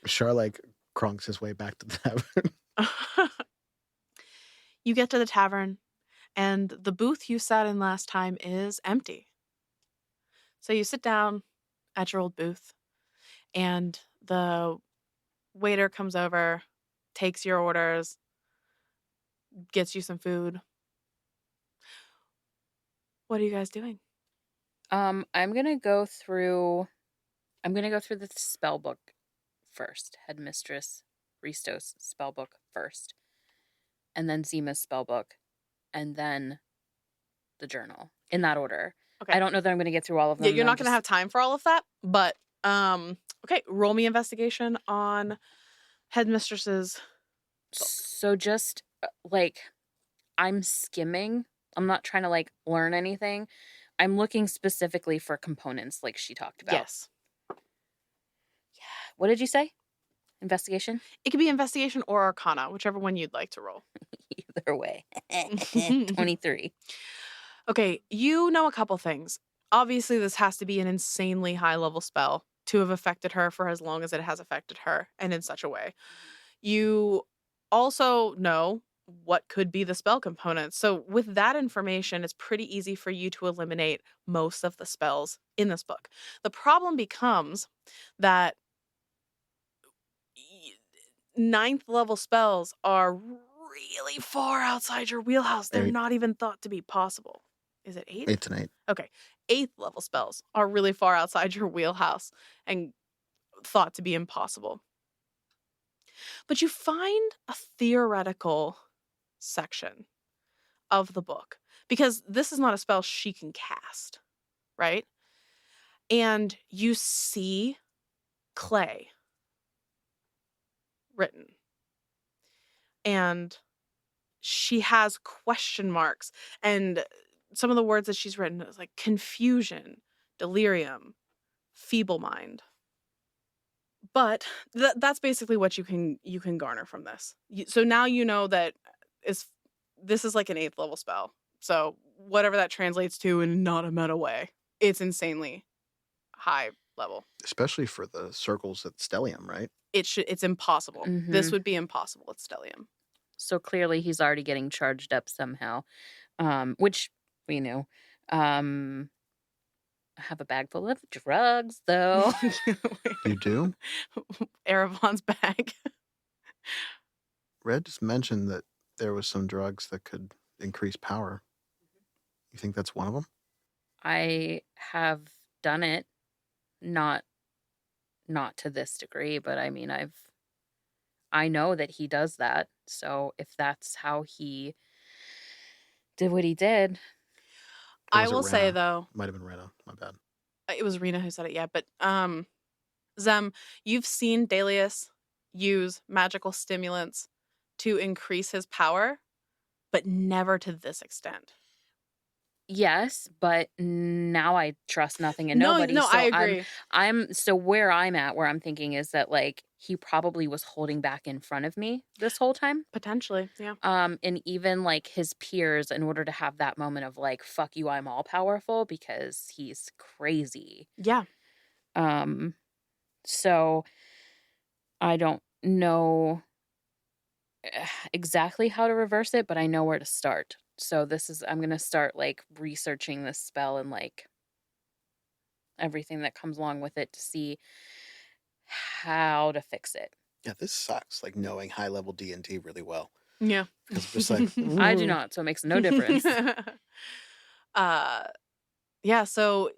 Char like cronks his way back to the tavern. You get to the tavern, and the booth you sat in last time is empty. So you sit down at your old booth, and the waiter comes over, takes your orders, gets you some food. What are you guys doing? I'm gonna go through the spell book first. Headmistress Ristos spell book first. And then Zima's spell book. And then the journal. In that order. Okay. I don't know that I'm gonna get through all of them. Yeah, you're not gonna have time for all of that, but okay, roll me investigation on headmistress's book. So just like I'm skimming. I'm not trying to like learn anything. I'm looking specifically for components like she talked about. Yes. Yeah. What did you say? Investigation? It could be investigation or arcana, whichever one you'd like to roll. Either way. 23. Okay, you know a couple things. Obviously, this has to be an insanely high-level spell to have affected her for as long as it has affected her, and in such a way. You also know what could be the spell components. So with that information, it's pretty easy for you to eliminate most of the spells in this book. The problem becomes that 9th level spells are really far outside your wheelhouse. They're 8. not even thought to be possible. Is it 8? 8 and 8. Okay. 8th level spells are really far outside your wheelhouse and thought to be impossible. But you find a theoretical section of the book because this is not a spell she can cast, right? And you see clay written. And she has question marks, and some of the words that she's written is like confusion, delirium, feeblemind. But that's basically what you can garner from this. So now you know that this is like an 8th level spell. So whatever that translates to in not a meta way, it's insanely high level. Especially for the circles at Stellium, right? It's impossible. This would be impossible at Stellium. So clearly he's already getting charged up somehow, which we knew. I have a bag full of drugs, though. You do? Erevan's bag. Red just mentioned that there was some drugs that could increase power. You think that's one of them? I have done it, not to this degree, but I mean, I know that he does that. So if that's how he did what he did, I will say though, might have been Rena. My bad. It was Rena who said it. Yeah, but Zem, you've seen Daleus use magical stimulants to increase his power, but never to this extent. yes, but now I trust nothing and nobody. No, so I agree. I'm so where I'm at, where I'm thinking is that like he probably was holding back in front of me this whole time. Potentially, yeah. And even like his peers, in order to have that moment of like, fuck you, I'm all powerful, because he's crazy. Yeah. So I don't know exactly how to reverse it, but I know where to start. So I'm going to start like researching this spell and like everything that comes along with it to see how to fix it. Yeah, this sucks. Like knowing high level D&D really well. Yeah. Because it's just like I do not, so it makes no difference. Yeah, so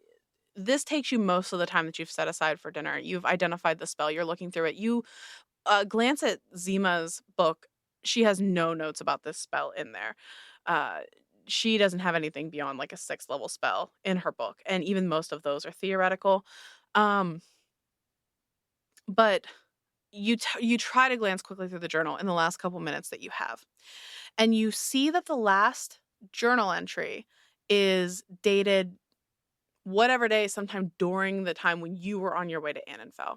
this takes you most of the time that you've set aside for dinner. You've identified the spell, you're looking through it. You glance at Zima's book. She has no notes about this spell in there. She doesn't have anything beyond like a 6th level spell in her book, and even most of those are theoretical. But you try to glance quickly through the journal in the last couple minutes that you have, and you see that the last journal entry is dated whatever day, sometime during the time when you were on your way to Annenfell.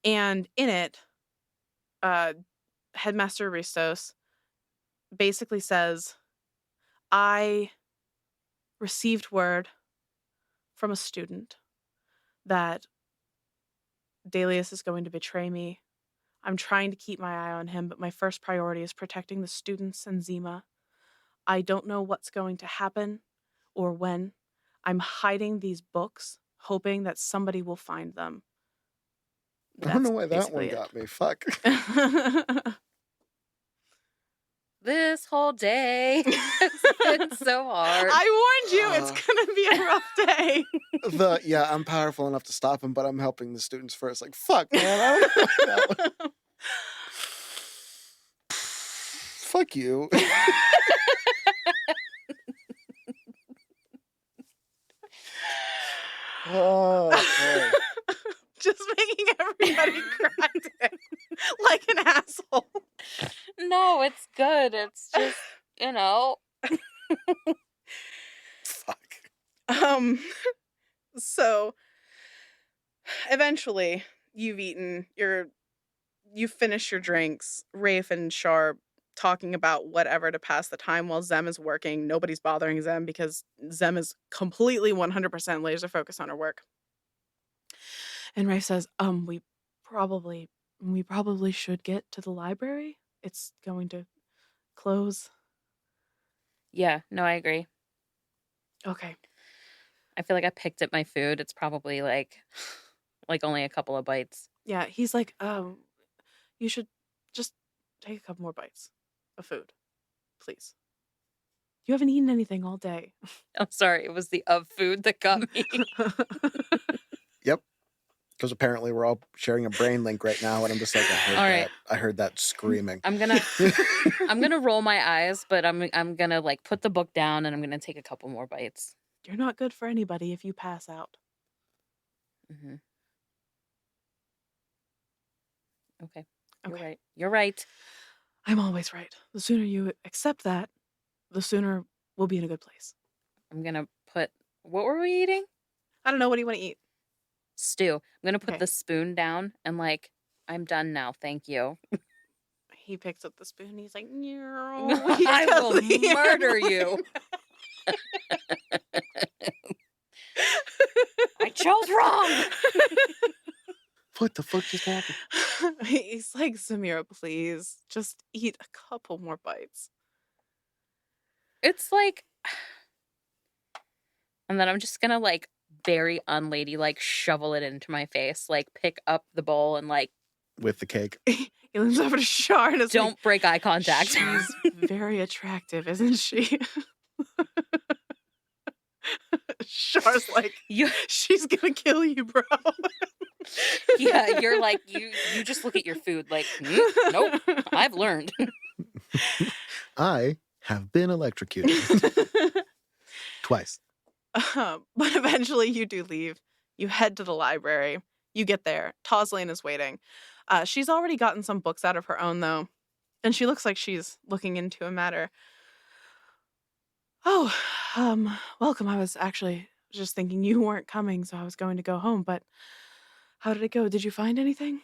And in it, Headmaster Ristos basically says, I received word from a student that Daleus is going to betray me. I'm trying to keep my eye on him, but my first priority is protecting the students and Zema. I don't know what's going to happen or when. I'm hiding these books, hoping that somebody will find them. I don't know why that one got me. Fuck. This whole day has been so hard. I warned you, it's gonna be a rough day. I'm powerful enough to stop him, but I'm helping the students first. Like, fuck, man. I don't know why that one. Fuck you. Oh, okay. Just making everybody cry like an asshole. No, it's good. It's just, Fuck. So eventually you've eaten, you're you finish your drinks. Rafe and Char talking about whatever to pass the time while Zem is working. Nobody's bothering Zem because Zem is completely 100% laser focused on her work. And Rafe says, we probably should get to the library. It's going to close. Yeah, no, I agree. Okay. I feel like I picked at my food. It's probably like only a couple of bites. Yeah, he's like, you should just take a couple more bites of food, please. You haven't eaten anything all day. I'm sorry, it was the of food that got me. Yep. Because apparently we're all sharing a brain link right now, and I'm just like, I heard that screaming. I'm gonna roll my eyes, but I'm gonna like put the book down and I'm gonna take a couple more bites. You're not good for anybody if you pass out. Mm-hmm. Okay. You're right. I'm always right. The sooner you accept that, the sooner we'll be in a good place. I'm gonna put. What were we eating? I don't know. What do you want to eat? Stew. I'm gonna put the spoon down and like, I'm done now. Thank you. He picks up the spoon and he's like, I will murder you. I chose wrong. What the fuck just happened? He's like, Zemira, please, just eat a couple more bites. It's like, and then I'm just gonna like very unladylike shovel it into my face, like pick up the bowl and like with the cake. He leans over to Char and is don't break eye contact. She's very attractive, isn't she? Char's like, she's gonna kill you, bro. Yeah, you're like, you just look at your food like, nope, I've learned. I have been electrocuted. Twice. But eventually you do leave. You head to the library. You get there. Toslane is waiting. She's already gotten some books out of her own, though. And she looks like she's looking into a matter. Oh, welcome. I was actually just thinking you weren't coming, so I was going to go home, but how did it go? Did you find anything?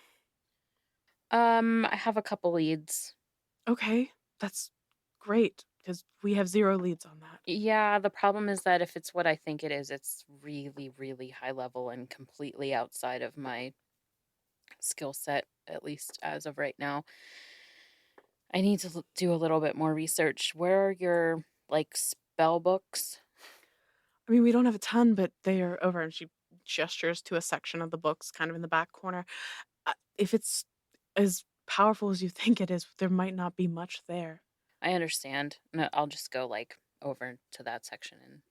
I have a couple leads. Okay, that's great, because we have 0 leads on that. Yeah, the problem is that if it's what I think it is, it's really, really high level and completely outside of my skill set, at least as of right now. I need to do a little bit more research. Where are your, like, spell books? I mean, we don't have a ton, but they are over, and she gestures to a section of the books kind of in the back corner. If it's as powerful as you think it is, there might not be much there. I understand. No, I'll just go, like, over to that section and...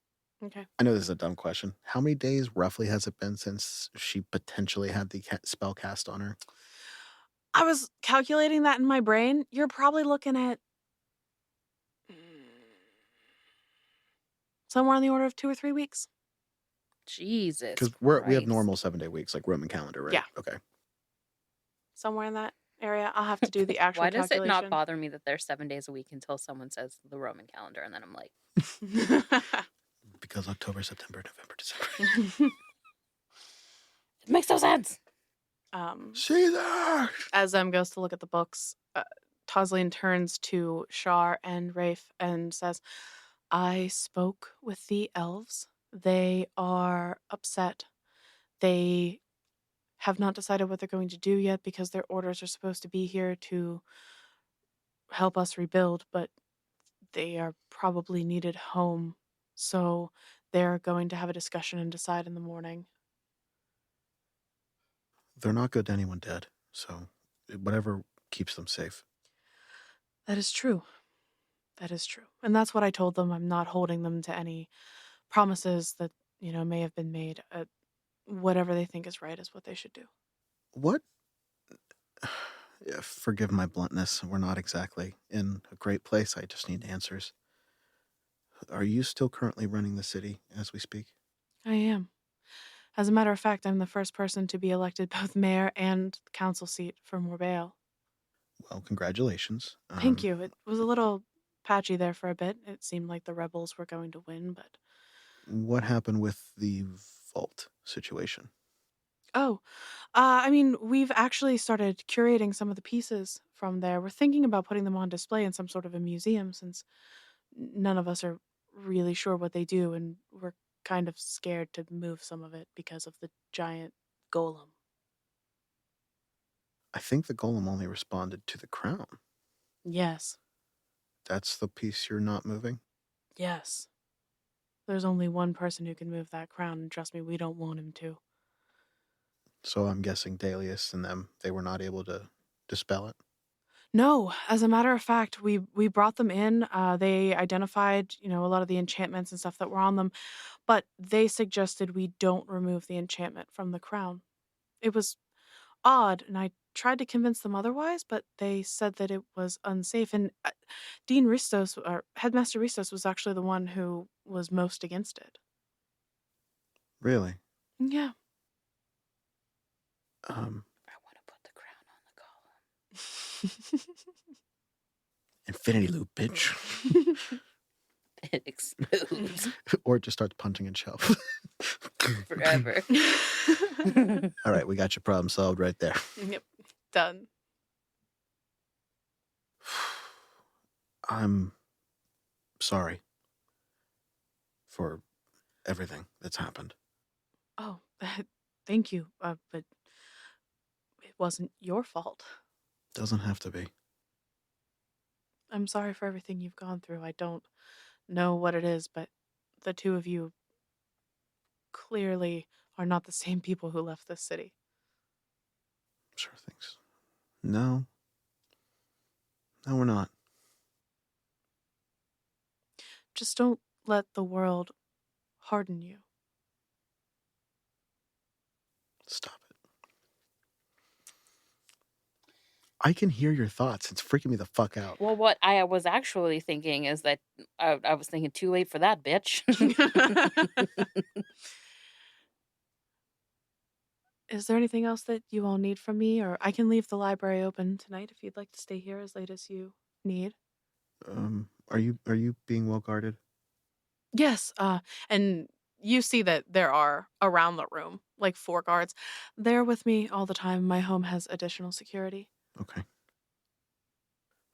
Okay. I know this is a dumb question. How many days roughly has it been since she potentially had the spell cast on her? I was calculating that in my brain. You're probably looking at somewhere on the order of 2 or 3 weeks. Jesus. Because we have normal 7-day weeks, like Roman calendar, right? Yeah. Okay. Somewhere in that area. I'll have to do the actual Why does calculation. it not bother me that there's 7 days a week until someone says the Roman calendar, and then I'm like... Because October, September, November, December. It makes no sense. Caesar! As Zem goes to look at the books, Toslane turns to Char and Rafe and says, I spoke with the elves. They are upset. They have not decided what they're going to do yet because their orders are supposed to be here to help us rebuild, but they are probably needed home. So they're going to have a discussion and decide in the morning. They're not good to anyone dead, so whatever keeps them safe. That is true. That is true. And that's what I told them. I'm not holding them to any promises that, may have been made. Whatever they think is right is what they should do. What? Forgive my bluntness. We're not exactly in a great place. I just need answers. Are you still currently running the city as we speak? I am. As a matter of fact, I'm the first person to be elected both mayor and council seat for Mor'Bhaile. Well, congratulations. Thank you. It was a little patchy there for a bit. It seemed like the rebels were going to win, but... What happened with the vault situation? Oh, we've actually started curating some of the pieces from there. We're thinking about putting them on display in some sort of a museum since none of us are really sure what they do, and we're kind of scared to move some of it because of the giant golem. I think the golem only responded to the crown. Yes, That's the piece you're not moving? yes. There's only one person who can move that crown, and trust me, we don't want him to. So I'm guessing Daleus and them, they were not able to dispel it? No, as a matter of fact, we brought them in. They identified, a lot of the enchantments and stuff that were on them, but they suggested we don't remove the enchantment from the crown. It was odd, and I tried to convince them otherwise, but they said that it was unsafe. And Dean Ristos, or Headmaster Ristos, was actually the one who was most against it. Really? Yeah. Um, I want to put the crown on the golem. Infinity loop, bitch. It explodes Or it just starts punching itself. forever. All right, we got your problem solved right there. Yep. Done. I'm sorry for everything that's happened. Oh, thank you. But it wasn't your fault. Doesn't have to be. I'm sorry for everything you've gone through. I don't know what it is, but the two of you clearly are not the same people who left this city. Sure things. No. No, we're not. Just don't let the world harden you. Stop it. I can hear your thoughts. It's freaking me the fuck out. Well, what I was actually thinking is that I was thinking too late for that, bitch. Is there anything else that you all need from me? Or I can leave the library open tonight if you'd like to stay here as late as you need. Are you being well guarded? Yes, and you see that there are around the room, like 4 guards. They're with me all the time. My home has additional security. Okay.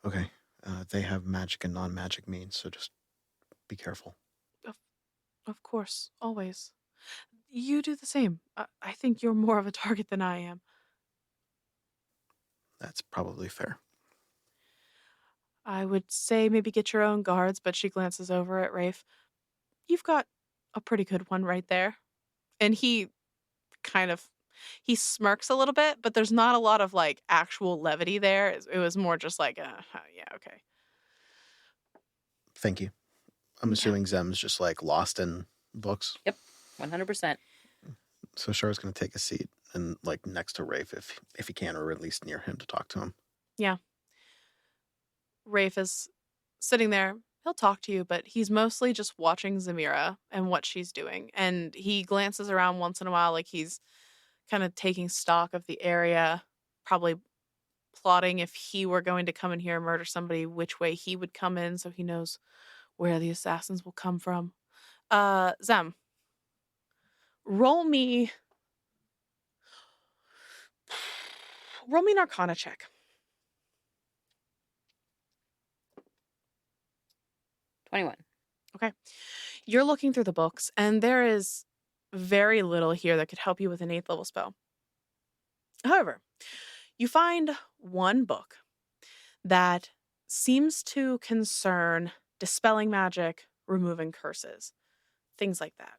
Okay. They have magic and non-magic means, so just be careful. Of course, always. You do the same. I think you're more of a target than I am. That's probably fair. I would say maybe get your own guards, but she glances over at Rafe. You've got a pretty good one right there. And he kind of he smirks a little bit, but there's not a lot of like actual levity there. It was more just like, yeah, okay. Thank you. I'm assuming Zem's just like lost in books. Yep, 100%. So Char's gonna take a seat and like next to Rafe if he can, or at least near him to talk to him. Yeah. Rafe is sitting there. He'll talk to you, but he's mostly just watching Zemira and what she's doing. And he glances around once in a while like he's kind of taking stock of the area, probably plotting if he were going to come in here and murder somebody, which way he would come in so he knows where the assassins will come from. Zem, roll me an Arcana check. 21. Okay. You're looking through the books, and there is very little here that could help you with an 8th level spell. However, you find one book that seems to concern dispelling magic, removing curses, things like that.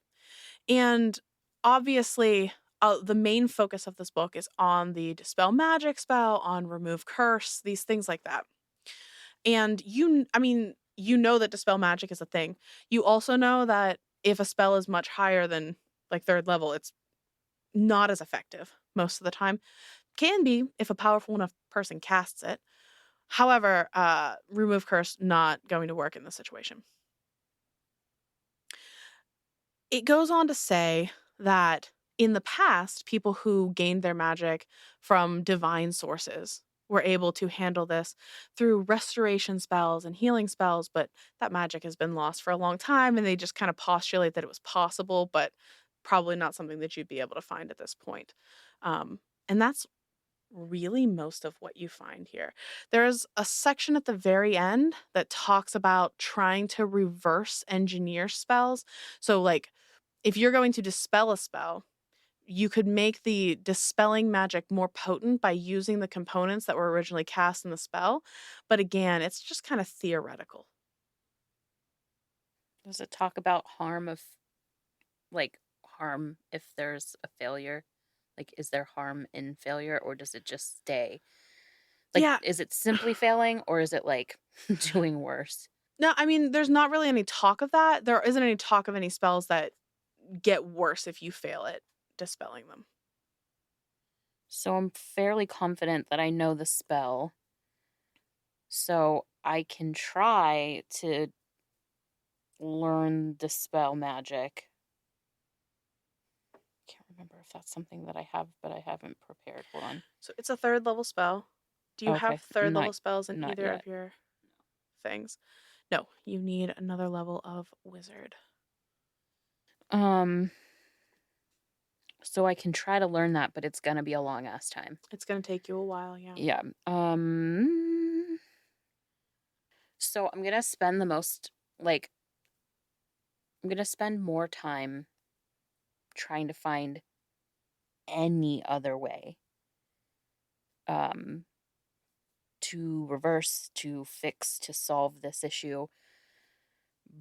And obviously, the main focus of this book is on the dispel magic spell, on remove curse, these things like that. And you know that dispel magic is a thing. You also know that if a spell is much higher than like 3rd level, it's not as effective most of the time. Can be if a powerful enough person casts it. However, remove curse not going to work in this situation. It goes on to say that in the past, people who gained their magic from divine sources were able to handle this through restoration spells and healing spells, but that magic has been lost for a long time, and they just kind of postulate that it was possible, but probably not something that you'd be able to find at this point. And that's really most of what you find here. There's a section at the very end that talks about trying to reverse engineer spells. So, like, if you're going to dispel a spell, you could make the dispelling magic more potent by using the components that were originally cast in the spell. But again, it's just kind of theoretical. Does it talk about harm of, like, harm if there's a failure? Like, is there harm in failure, or does it just stay? Like, Yeah. is it simply failing, or is it, like, doing worse? No, I mean, there's not really any talk of that. There isn't any talk of any spells that get worse if you fail at dispelling them. So I'm fairly confident that I know the spell. So I can try to learn dispel magic. Can't remember if that's something that I have, but I haven't prepared one. So it's a 3rd level spell. Do you have Okay, 3rd level spells in not either yet. of your things? No, you need another level of wizard. So I can try to learn that, but it's gonna be a long ass time. It's going to take you a while, yeah. Yeah. So I'm gonna spend the most, like, I'm gonna spend more time trying to find any other way um to reverse, to fix, to solve this issue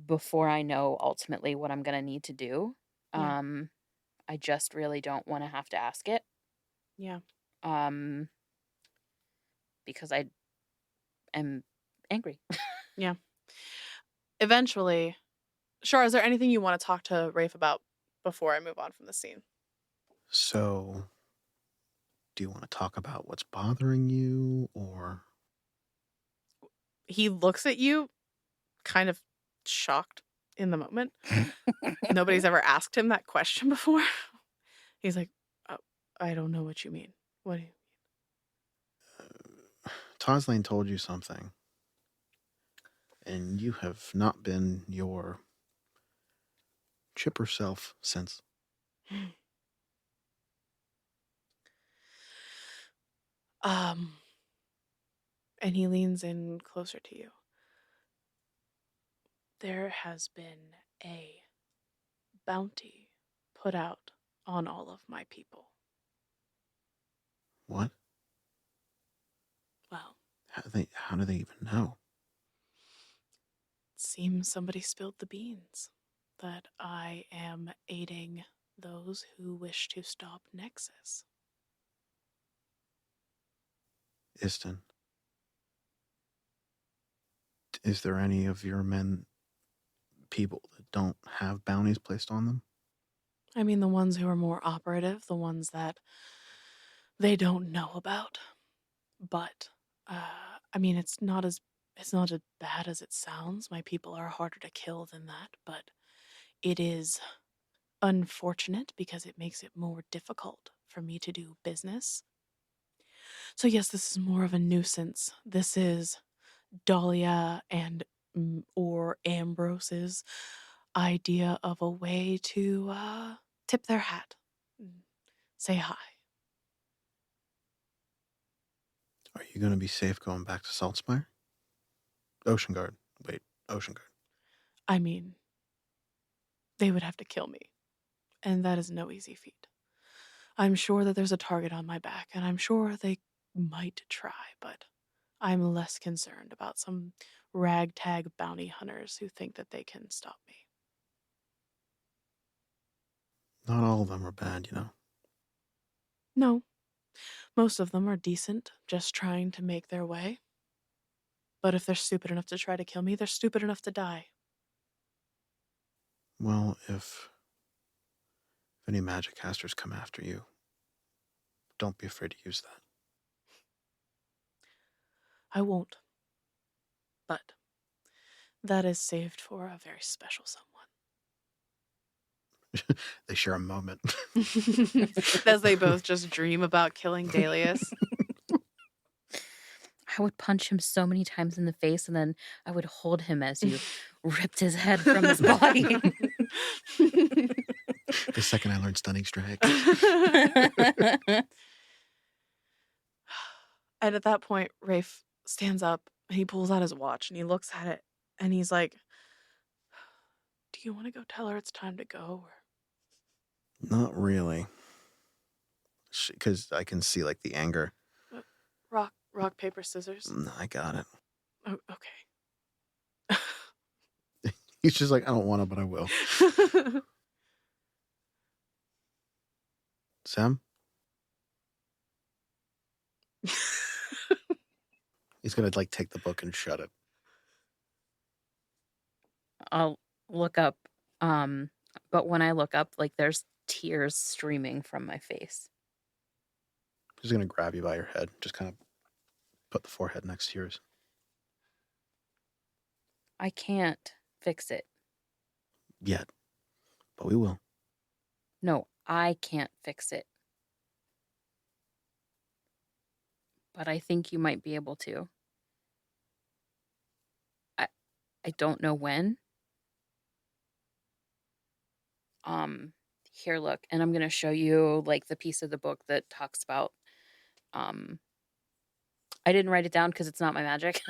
before I know ultimately what I'm going to need to do. Yeah. I just really don't want to have to ask it. Yeah. Because I am angry. Yeah. Eventually, Shar, is there anything you want to talk to Rafe about before I move on from the scene? So, do you want to talk about what's bothering you, or? He looks at you kind of shocked in the moment. Nobody's ever asked him that question before. He's like, oh, I don't know what you mean. What do you Toslane told you something, and you have not been your chipper self since. And he leans in closer to you. There has been a bounty put out on all of my people. What? Well, How do they even know? it seems somebody spilled the beans that I am aiding those who wish to stop Nexus. Iston, is there any of your men people that don't have bounties placed on them? I mean, the ones who are more operative, the ones that they don't know about. But, I mean, it's not as bad as it sounds. My people are harder to kill than that, but it is unfortunate because it makes it more difficult for me to do business. So yes, this is more of a nuisance. This is Dahlia and or Ambrose's idea of a way to tip their hat, say hi. Are you going to be safe going back to Saltspire? Oceanguard. Wait, Oceanguard. I mean, they would have to kill me, and that is no easy feat. I'm sure that there's a target on my back, and I'm sure they might try, but I'm less concerned about some ragtag bounty hunters who think that they can stop me. Not all of them are bad, you know. No, most of them are decent, just trying to make their way. But if they're stupid enough to try to kill me, they're stupid enough to die. Well, if any magic casters come after you, don't be afraid to use that. I won't. But that is saved for a very special someone. They share a moment. As they both just dream about killing Daleus. I would punch him so many times in the face, and then I would hold him as you ripped his head from his body. The second I learned stunning strike. And at that point, Rafe stands up and he pulls out his watch and he looks at it and he's like, "Do you want to go tell her it's time to go?" Not really. Because I can see, like, the anger. Rock, paper, scissors. No, I got it. Oh, okay. He's just like, I don't want to, but I will. Sam? He's going to, like, take the book and shut it. I'll look up, but when I look up, like, there's tears streaming from my face. He's going to grab you by your head. Just kind of put the forehead next to yours. I can't fix it. Yet. But we will. No, I can't fix it. But I think you might be able to. I don't know when. Here, look, and I'm gonna show you like the piece of the book that talks about. I didn't write it down because it's not my magic.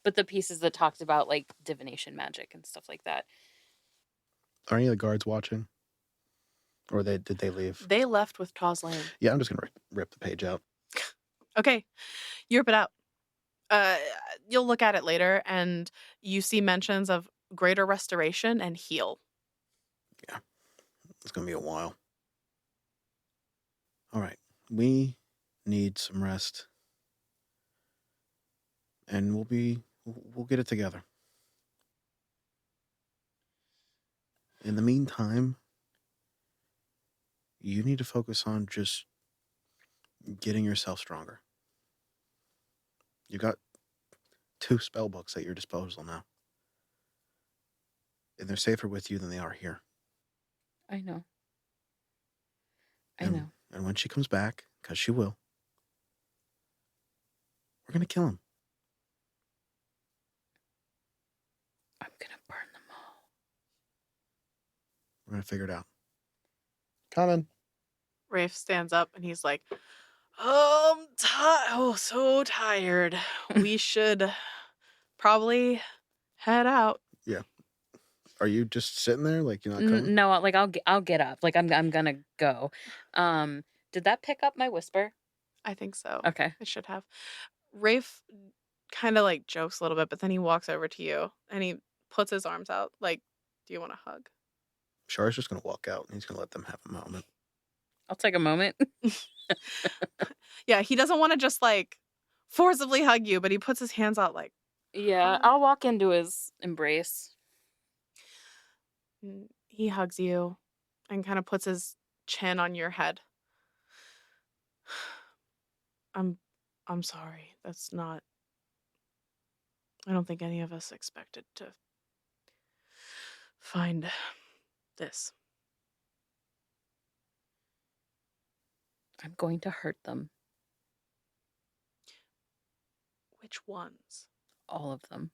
But the pieces that talked about like divination magic and stuff like that. Are any of the guards watching? Or did they leave? They left with Taw's Lane. Yeah, I'm just going to rip the page out. Okay, you rip it out. You'll look at it later, and you see mentions of greater restoration and heal. Yeah, it's going to be a while. All right, we need some rest. And we'll get it together. In the meantime, you need to focus on just getting yourself stronger. You got 2 spell books at your disposal now. And they're safer with you than they are here. I know. I know. And when she comes back, because she will, we're going to kill him. I'm gonna burn them all. We're going to figure it out. Coming. Rafe stands up and he's like, I'm so tired. We should probably head out. Yeah. Are you just sitting there like you're not coming? No, like I'll get up. Like I'm gonna go. Did that pick up my whisper? I think so. Okay. It should have. Rafe kind of like jokes a little bit, but then he walks over to you and he puts his arms out like, do you want a hug? Char's just going to walk out and he's going to let them have a moment. I'll take a moment. Yeah, he doesn't want to just like forcibly hug you, but he puts his hands out like. Yeah, I'll walk into his embrace. He hugs you and kind of puts his chin on your head. I'm sorry. That's not. I don't think any of us expected to find this. I'm going to hurt them. Which ones? All of them.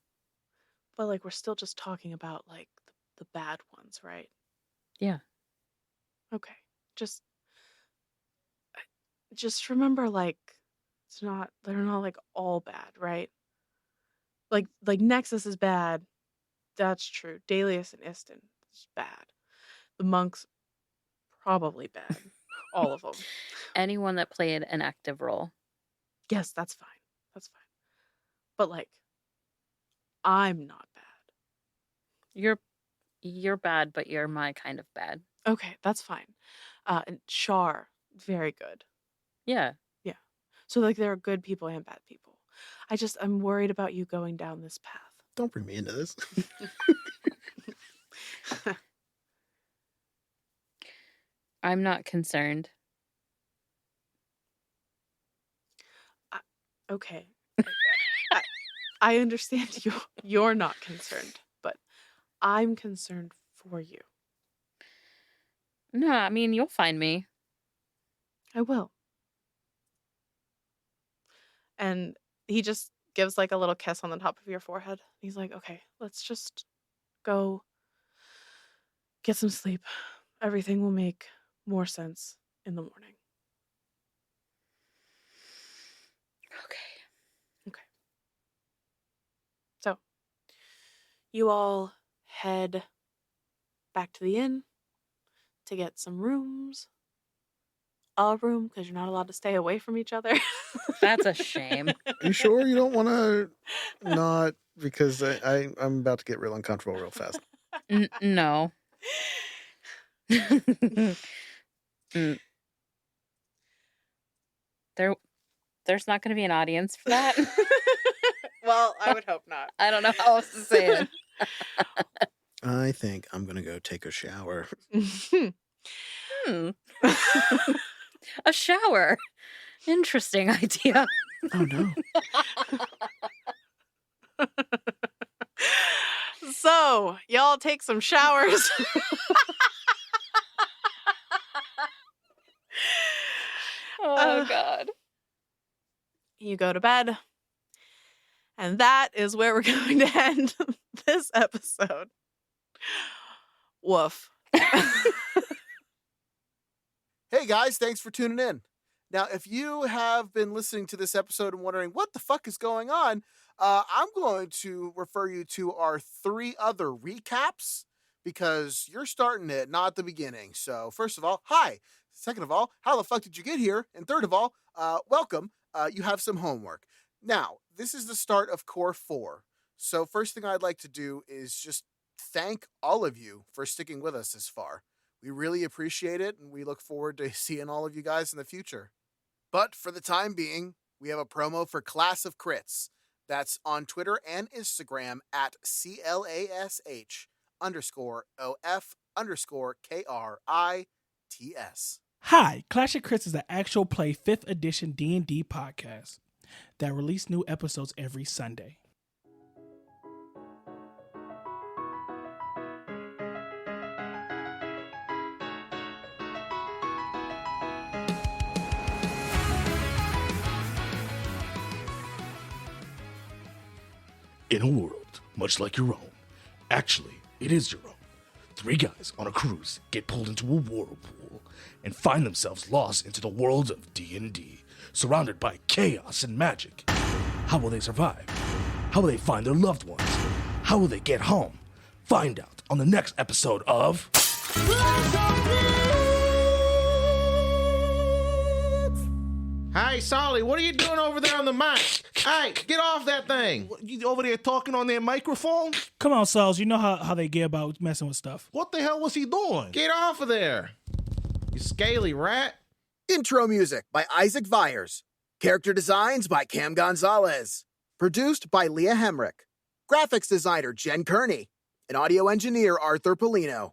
But like we're still just talking about like the bad ones, right? Yeah. Okay. Just remember like they're not like all bad, right? Like Nexus is bad. That's true. Daleus and Iston is bad. The monks probably bad. All of them. Anyone that played an active role. Yes, that's fine. That's fine. But like I'm not bad. You're bad, but you're my kind of bad. Okay, that's fine. And Char, very good. Yeah. Yeah. So like there are good people and bad people. I'm worried about you going down this path. Don't bring me into this. I'm not concerned. Okay. I understand you're not concerned, but I'm concerned for you. No, I mean, you'll find me. I will. And he just gives like a little kiss on the top of your forehead. He's like, okay, let's just go. Get some sleep. Everything will make more sense in the morning. Okay. So, you all head back to the inn to get some rooms. A room, because you're not allowed to stay away from each other. That's a shame. Are you sure you don't want to not? Because I'm about to get real uncomfortable real fast. No. There's not going to be an audience for that. Well, I would hope not. I don't know how else to say it. I think I'm going to go take a shower. A shower. Interesting idea. Oh, no. So, y'all take some showers. Oh, God. You go to bed. And that is where we're going to end this episode. Woof. Hey guys, thanks for tuning in. Now, if you have been listening to this episode and wondering what the fuck is going on, I'm going to refer you to our 3 other recaps because you're starting it not at the beginning. So first of all, hi. Second of all, how the fuck did you get here? And third of all, welcome. You have some homework. Now, this is the start of Core 4. So first thing I'd like to do is just thank all of you for sticking with us this far. We really appreciate it, and we look forward to seeing all of you guys in the future. But for the time being, we have a promo for Class of Crits. That's on Twitter and Instagram at CLASH_OF_KRITS. Hi, Clash of Crits is an actual play 5th edition D&D podcast that release new episodes every Sunday. In a world much like your own, actually, it is your own. 3 guys on a cruise get pulled into a whirlpool and find themselves lost into the world of D&D, surrounded by chaos and magic. How will they survive? How will they find their loved ones? How will they get home? Find out on the next episode of... Hey, Solly, what are you doing over there on the mic? Hey, get off that thing. What, you over there talking on their microphone? Come on, Sauls, you know how they get about messing with stuff. What the hell was he doing? Get off of there. You scaly rat. Intro music by Isaac Vyers. Character designs by Cam Gonzalez. Produced by Leah Hemrick. Graphics designer Jen Kearney. And audio engineer Arthur Polino.